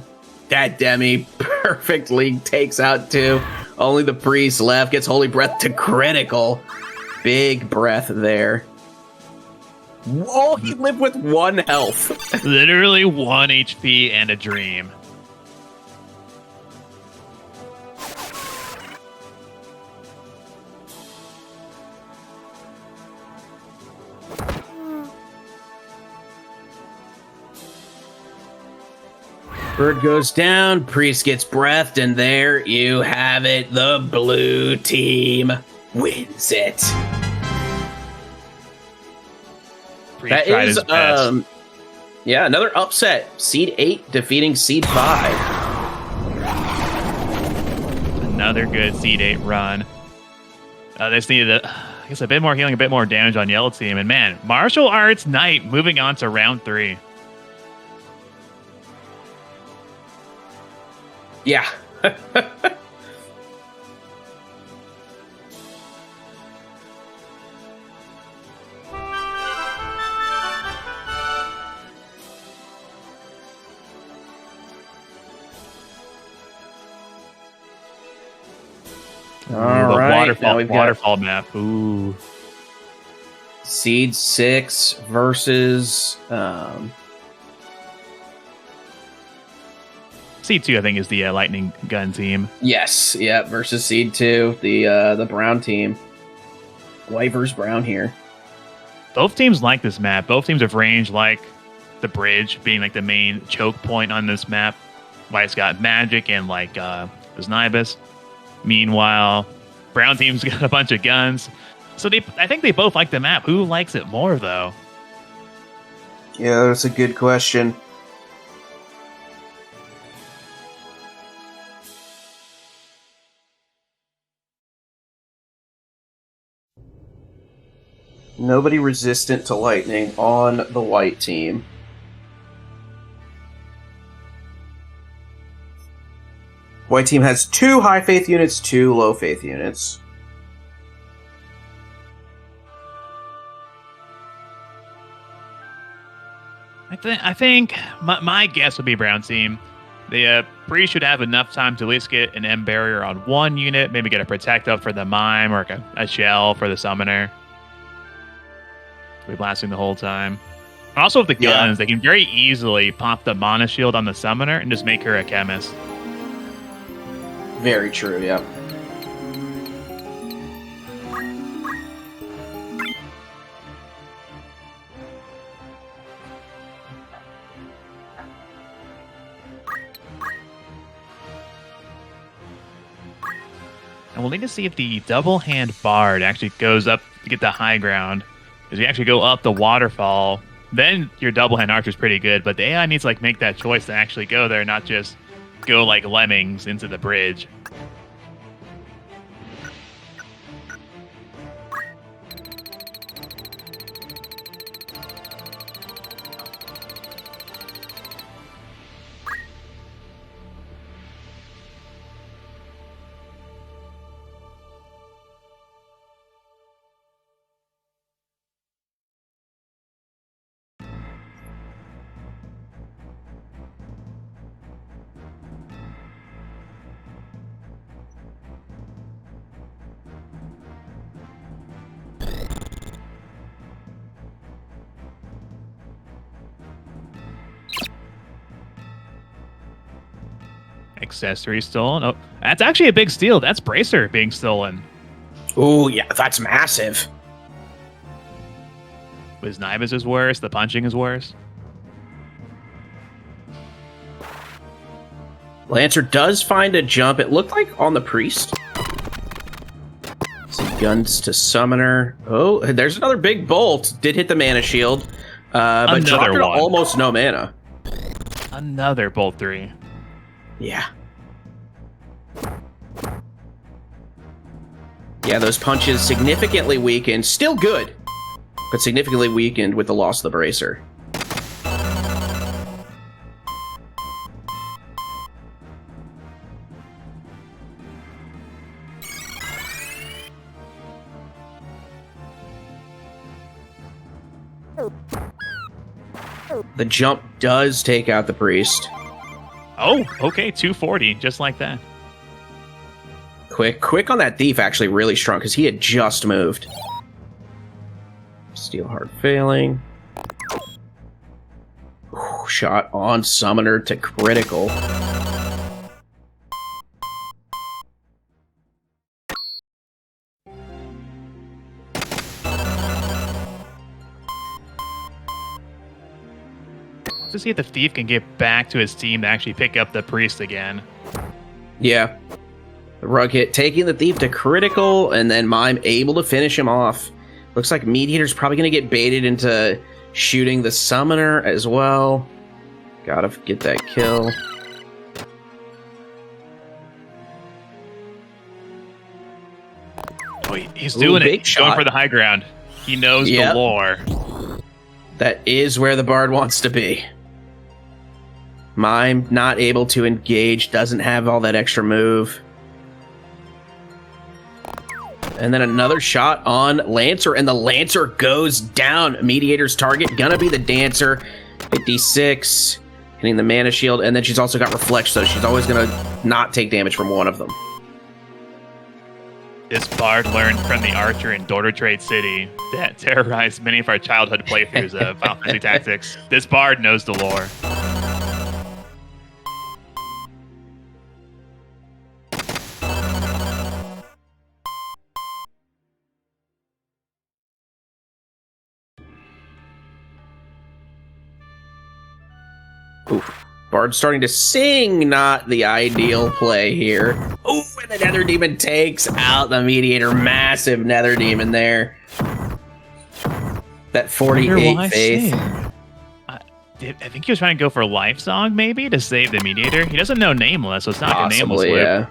That Demi perfectly takes out 2. Only the priest left. Gets Holy Breath to critical. Big breath there. Oh, he lived with 1 health. Literally 1 HP and a dream. Bird goes down, Priest gets breathed, and there you have it. The blue team wins it. Priest that is, his best. Yeah, another upset. Seed 8 defeating Seed 5. Another good Seed 8 run. They just needed, I guess, a bit more healing, a bit more damage on Yellow Team. And man, Martial Arts Knight moving on to round 3. Yeah. All right. Waterfall map. Ooh. Seed 6 versus Seed 2, I think, is the lightning gun team. Yes, yeah, versus Seed 2, the brown team. Wyvers Brown here. Both teams like this map. Both teams have range, like the bridge being like the main choke point on this map. White's got magic and like Nibus. Meanwhile, brown team's got a bunch of guns. So I think they both like the map. Who likes it more, though? Yeah, that's a good question. Nobody resistant to lightning on the white team. White team has 2 high faith units, 2 low faith units. I think my guess would be brown team. The Priest should have enough time to at least get an M barrier on 1 unit, maybe get a protect up for the mime or a shell for the summoner. Be blasting the whole time. Also with the guns, they can very easily pop the mana shield on the summoner and just make her a chemist. Very true, yeah. And we'll need to see if the double hand bard actually goes up to get the high ground. Because you actually go up the waterfall, then your double hand archer is pretty good. But the AI needs to like make that choice to actually go there, not just go like lemmings into the bridge. Accessory stolen. Oh, that's actually a big steal. That's Bracer being stolen. Oh, yeah, that's massive. His knife is worse. The punching is worse. Lancer does find a jump. It looked like on the priest. Some guns to summoner. Oh, there's another big bolt. Did hit the mana shield. But dropped it almost no mana. Another bolt 3. Yeah. Yeah, those punches significantly weakened. Still good, but significantly weakened with the loss of the bracer. The jump does take out the priest. Oh, okay, 240, just like that. Quick on that thief, actually really strong, because he had just moved. Steel hard failing. Ooh, shot on summoner to critical. To see if the thief can get back to his team to actually pick up the priest again. Yeah. The rug hit, taking the thief to critical, and then Mime able to finish him off. Looks like Mediator's probably going to get baited into shooting the summoner as well. Gotta get that kill. Oh, he's doing it. He's going for the high ground. He knows the lore. That is where the bard wants to be. Mime not able to engage, doesn't have all that extra move. And then another shot on Lancer, and the Lancer goes down. Mediator's target, gonna be the Dancer. 56, hitting the mana shield, and then she's also got Reflect, so she's always gonna not take damage from one of them. This bard learned from the archer in Daughter Trade City that terrorized many of our childhood playthroughs of Final Fantasy Tactics. This bard knows the lore. Oof. Bard's starting to sing, not the ideal play here. Oh, and the Nether Demon takes out the Mediator. Massive Nether Demon there. That 48 faith. I think he was trying to go for Life Song, maybe, to save the Mediator. He doesn't know Nameless, so it's not like a Nameless loop.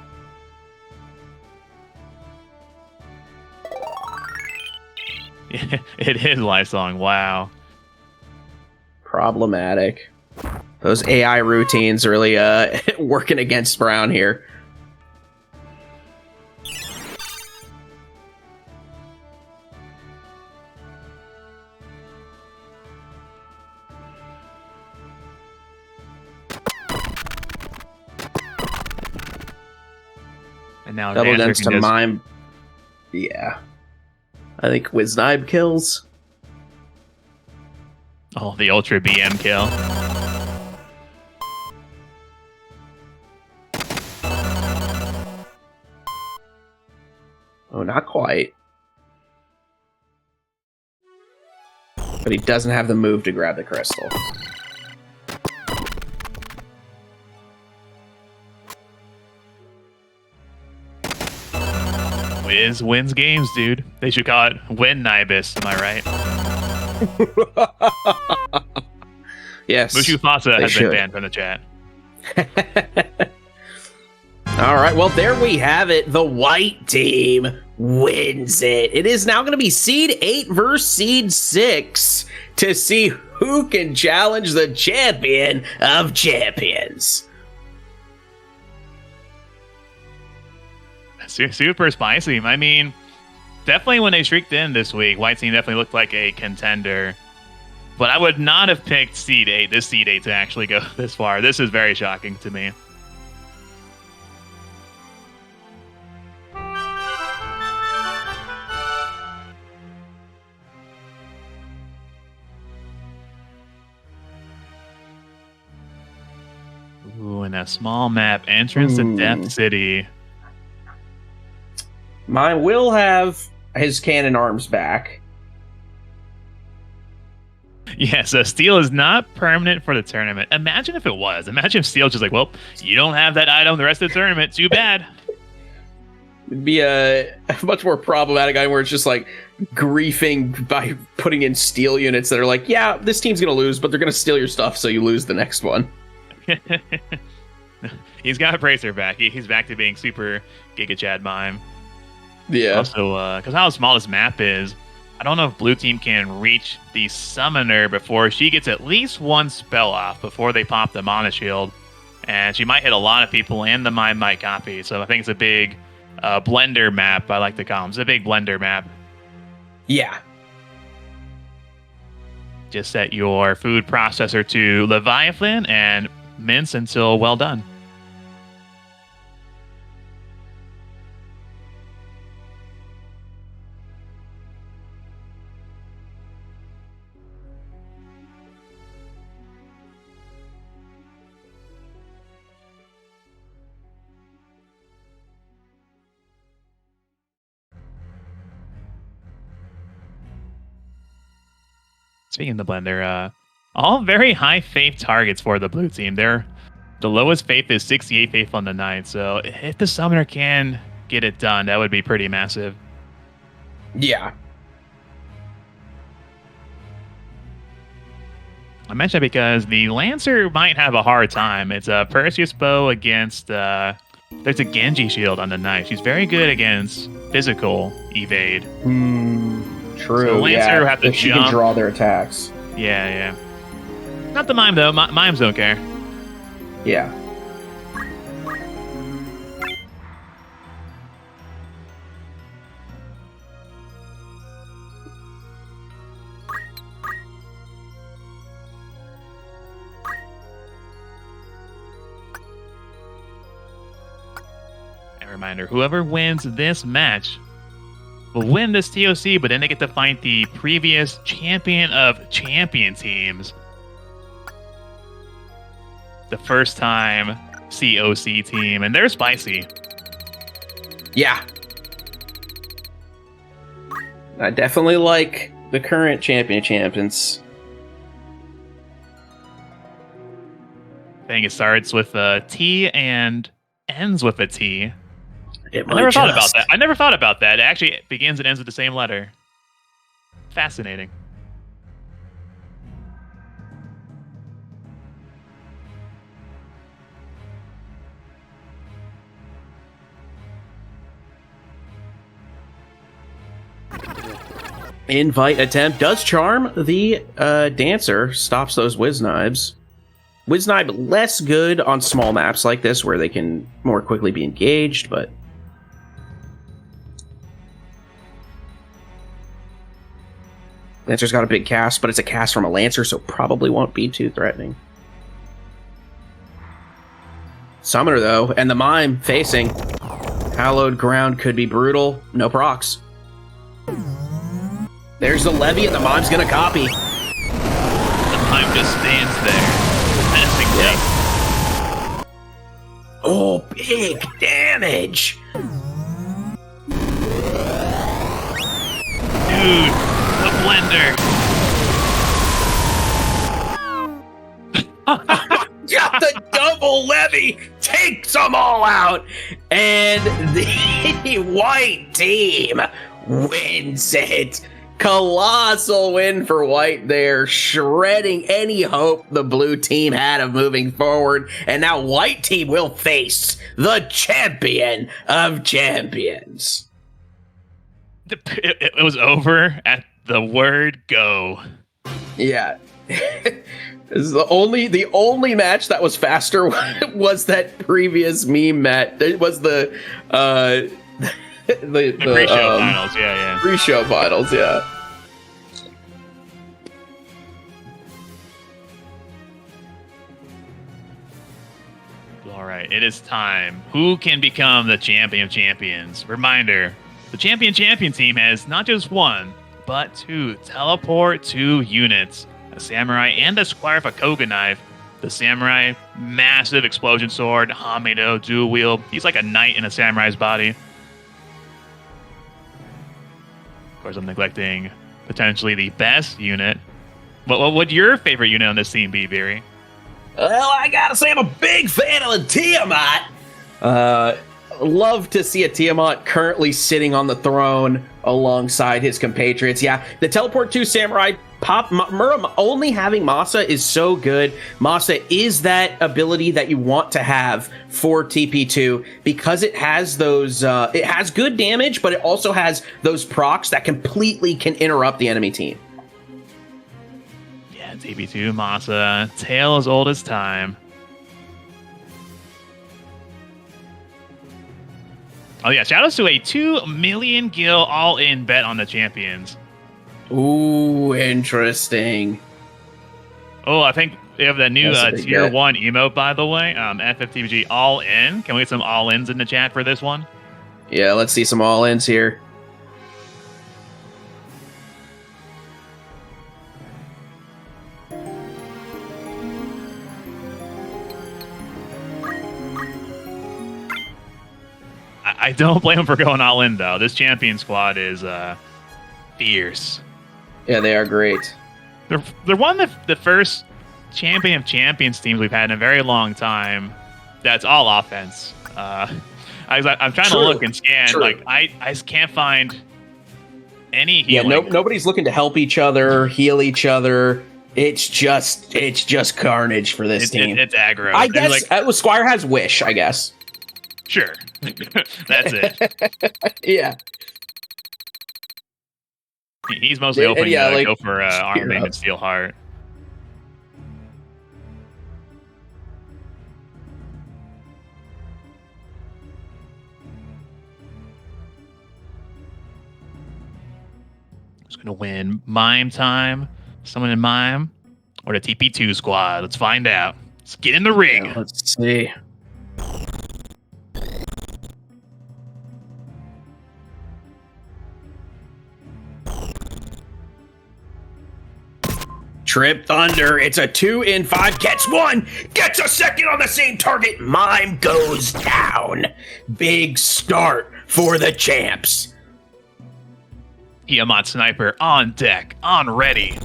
Yeah. It is Life Song, wow. Problematic. Those AI routines really working against Brown here. And now double dents to Mime. Yeah. I think Wiznib kills. Oh, the Ultra BM kill. Oh, not quite. But he doesn't have the move to grab the crystal. Wiz wins games, dude. They should call it Win Nibus. Am I right? Yes. Mushu Fasa has should. been banned from the chat. All right, well, there we have it. The white team wins it. It is now going to be Seed 8 versus Seed 6 to see who can challenge the champion of champions. Super spicy. I mean, definitely when they streaked in this week, white team definitely looked like a contender. But I would not have picked Seed 8, this Seed 8, to actually go this far. This is very shocking to me. Ooh, and a small map entrance to Death City. Mine will have his cannon arms back. Yeah, so Steel is not permanent for the tournament. Imagine if it was. Imagine if Steel's just like, well, you don't have that item the rest of the tournament. Too bad. It'd be a much more problematic item where it's just like griefing by putting in Steel units that are like, yeah, this team's going to lose, but they're going to steal your stuff, so you lose the next one. He's got a Bracer back. He's back to being super Giga Chad Mime. Yeah. Also, because how small this map is, I don't know if Blue Team can reach the Summoner before she gets at least one spell off before they pop the Mana Shield. And she might hit a lot of people, and the Mime might copy. So I think it's a big blender map, I like to call them. It's a big blender map. Yeah. Just set your food processor to Leviathan and mince until well done. Speaking of the blender, all very high faith targets for the blue team. The lowest faith is 68 faith on the night, so if the summoner can get it done, that would be pretty massive. Yeah. I mentioned that because the Lancer might have a hard time. It's a Perseus bow against there's a Genji shield on the knife. She's very good against physical evade. True. So Lancer will have to she jump. can draw their attacks. Yeah. Not the Mime, though. Mimes don't care. Yeah. And reminder, whoever wins this match will win this TOC, but then they get to fight the previous champion of champion teams. The first time COC team, and they're spicy. Yeah. I definitely like the current champions. I think it starts with a T and ends with a T. I never thought about that. I never thought about that. It actually begins and ends with the same letter. Fascinating. Invite attempt does charm. The dancer stops those whiz knives. Whiz knife less good on small maps like this where they can more quickly be engaged, but Lancer's got a big cast, but it's a cast from a Lancer, so probably won't be too threatening. Summoner, though, and the Mime facing. Hallowed Ground could be brutal. No procs. There's the Levy, and the Mime's gonna copy. The Mime just stands there. Menacingly. Oh, big damage! Dude, the blender. Got the double powerful levy takes them all out, and the white team wins it. Colossal win for white there, shredding any hope the blue team had of moving forward. And now white team will face the champion of champions. It was over at the word go. Yeah. This is the only match that was faster was that previous meme match. It was the pre-show finals, yeah. Pre-show finals, yeah. All right, it is time. Who can become the champion of champions? Reminder, the champion team has not just one, but two teleport 2 units. A samurai and a squire with a koga knife. The samurai, massive explosion sword, Hamido, dual wield. He's like a knight in a samurai's body. Of course, I'm neglecting potentially the best unit. What would your favorite unit on this team be, Barry? Well, I gotta say I'm a big fan of the Tiamat. Love to see a Tiamat currently sitting on the throne alongside his compatriots. Yeah, the teleport 2 samurai only having Masa is so good. Masa is that ability that you want to have for TP2 because it has those it has good damage, but it also has those procs that completely can interrupt the enemy team. Yeah, TP2 Masa, tale as old as time. Oh yeah, shout outs to a 2 million gil all-in bet on the champions. Ooh, interesting. Oh, I think we have the new tier 1 emote, by the way. FFTBG all-in. Can we get some all-ins in the chat for this one? Yeah, let's see some all-ins here. I don't blame him for going all in, though. This champion squad is fierce. Yeah, they are great. They're one of the first champion of champions teams we've had in a very long time. That's all offense. I'm trying to look and scan. True. Like I just can't find any healing. Yeah, nobody's looking to help each other, heal each other. It's just carnage for this team. It's aggro. I guess Squire has Wish, I guess. Sure. That's it. Yeah. He's mostly hoping to go for Arm and Steel Heart. Who's going to win? Mime time? Someone in Mime? Or the TP2 squad? Let's find out. Let's get in the ring. Yeah, let's see. Trip Thunder, it's a 2 in 5, gets 1, gets a second on the same target, Mime goes down. Big start for the champs. Tiamat Sniper on deck, on ready.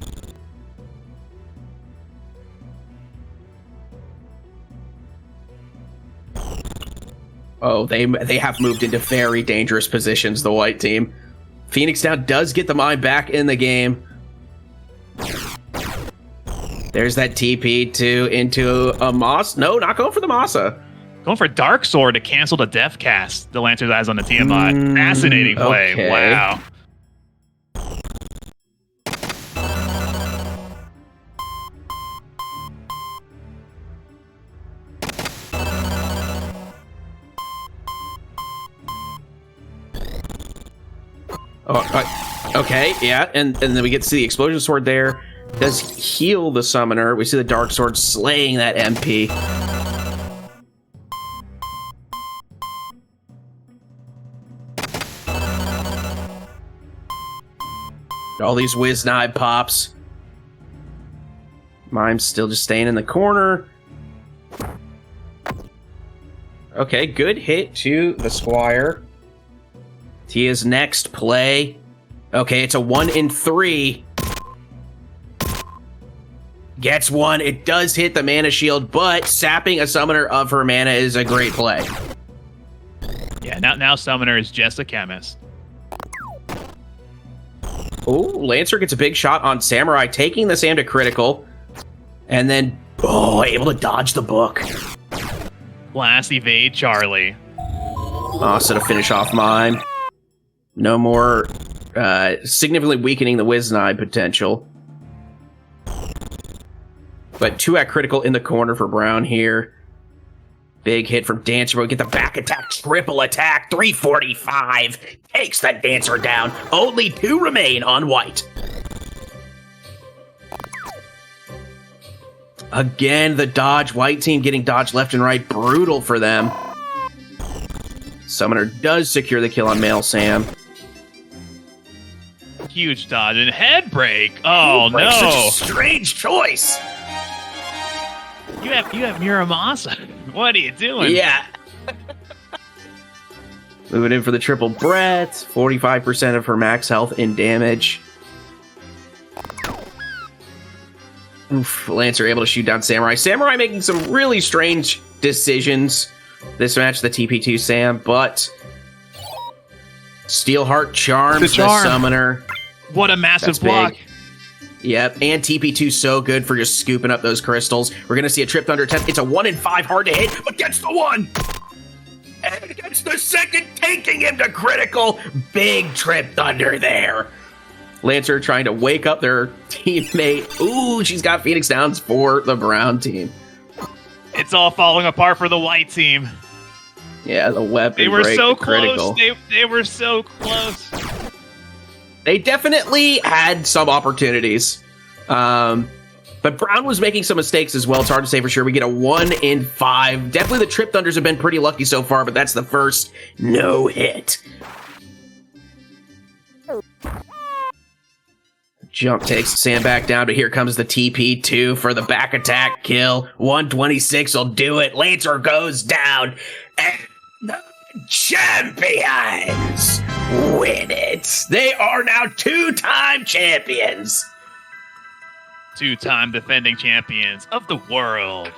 Oh, they have moved into very dangerous positions, the white team. Phoenix Down does get the Mime back in the game. There's that TP2 into a Moss. No, not going for the Masa. Going for Dark Sword to cancel the Death Cast. The Lancer's Eyes on the Tiamat. Fascinating play. Okay. Wow. Oh, okay, yeah, and then we get to see the Explosion Sword there. Does heal the summoner. We see the Dark Sword slaying that MP. All these whiz knife pops. Mime's still just staying in the corner. Okay, good hit to the Squire. Tia's next play. Okay, it's a 1 in 3. Gets one. It does hit the mana shield, but sapping a summoner of her mana is a great play. Yeah, now Summoner is just a chemist. Oh, Lancer gets a big shot on Samurai, taking the Sam to critical. And then, able to dodge the book. Blast evade Charlie. Also to finish off mine. No more significantly weakening the Wiznai potential. But 2 at critical in the corner for Brown here. Big hit from Dancer, but we get the back attack, triple attack, 345. Takes the Dancer down. Only 2 remain on white. Again, the dodge. White team getting dodged left and right. Brutal for them. Summoner does secure the kill on Male Sam. Huge dodge and head break. Oh no! Such a strange choice. You have Muramasa. What are you doing? Yeah. Moving in for the triple Brett. 45% of her max health in damage. Oof, Lancer able to shoot down Samurai. Samurai making some really strange decisions this match, the TP2 Sam, but Steelheart charms the summoner. What a massive block. Yep, and TP2 so good for just scooping up those crystals. We're going to see a Trip Thunder attempt. It's a 1 in 5, hard to hit, but gets the 1! And gets the second, taking him to critical. Big Trip Thunder there. Lancer trying to wake up their teammate. Ooh, she's got Phoenix Downs for the Brown team. It's all falling apart for the white team. Yeah, the weapon They were break, so the critical. close. They were so close. They definitely had some opportunities. But Brown was making some mistakes as well. It's hard to say for sure. We get a 1 in 5. Definitely the Trip Thunders have been pretty lucky so far, but that's the first no hit. Jump takes Sam back down, but here comes the TP2 for the back attack kill. 126 will do it. Lancer goes down. And the champions win it. They are now 2-time champions. 2-time defending champions of the world.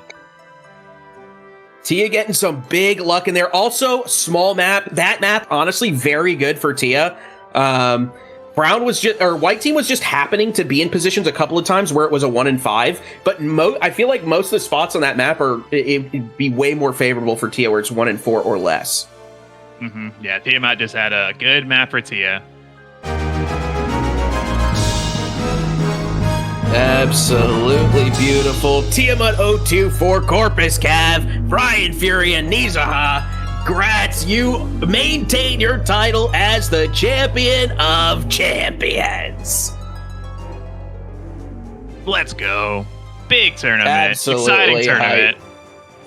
Tia getting some big luck in there. Also, small map. That map, honestly, very good for Tia. Brown was just, or white team was just happening to be in positions a couple of times where it was a 1 in 5. But I feel like most of the spots on that map it'd be way more favorable for Tia where it's 1 in 4 or less. Mm-hmm. Yeah, Tiamat just had a good map for Tia. Absolutely beautiful. Tiamat 0-2 for Corpus Cav, Brian Fury, and Nizaha. Grats, you maintain your title as the champion of champions. Let's go. Big tournament. Absolutely Exciting tournament.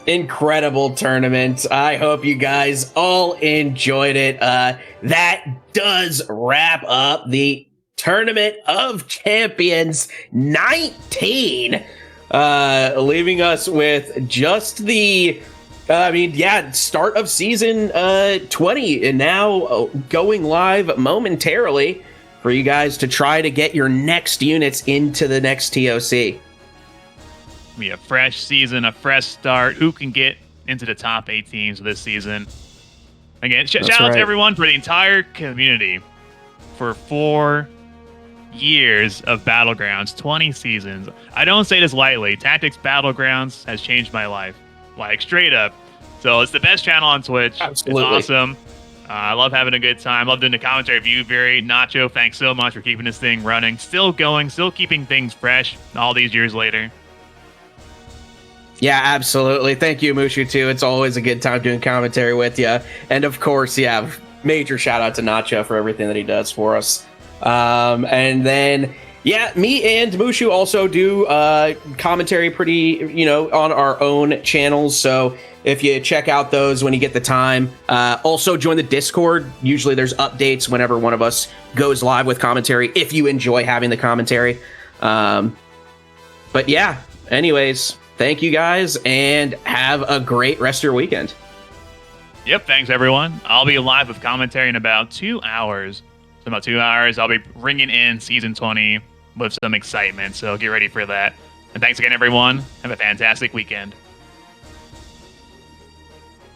Incredible tournament. I hope you guys all enjoyed it. That does wrap up the Tournament of Champions 19, leaving us with just the start of season 20, and now going live momentarily for you guys to try to get your next units into the next TOC. Be a fresh season, a fresh start. Who can get into the top 8 teams this season? Again, shout out to everyone for the entire community for 4 years of Battlegrounds, 20 seasons. I don't say this lightly. Tactics Battlegrounds has changed my life. Like, straight up. So it's the best channel on Twitch. Absolutely. It's awesome. I love having a good time. Love doing the commentary with you, Very. Nacho, thanks so much for keeping this thing running. Still going, still keeping things fresh all these years later. Yeah, absolutely. Thank you, Mushu, too. It's always a good time doing commentary with you. And of course, yeah, major shout out to Nacho for everything that he does for us. And then, yeah, me and Mushu also do commentary pretty, on our own channels. So if you check out those when you get the time, also join the Discord. Usually there's updates whenever one of us goes live with commentary, if you enjoy having the commentary. But yeah, anyways, thank you guys and have a great rest of your weekend. Yep, thanks everyone. I'll be live with commentary in about 2 hours. In about 2 hours, I'll be bringing in season 20 with some excitement, so get ready for that. And thanks again, everyone. Have a fantastic weekend.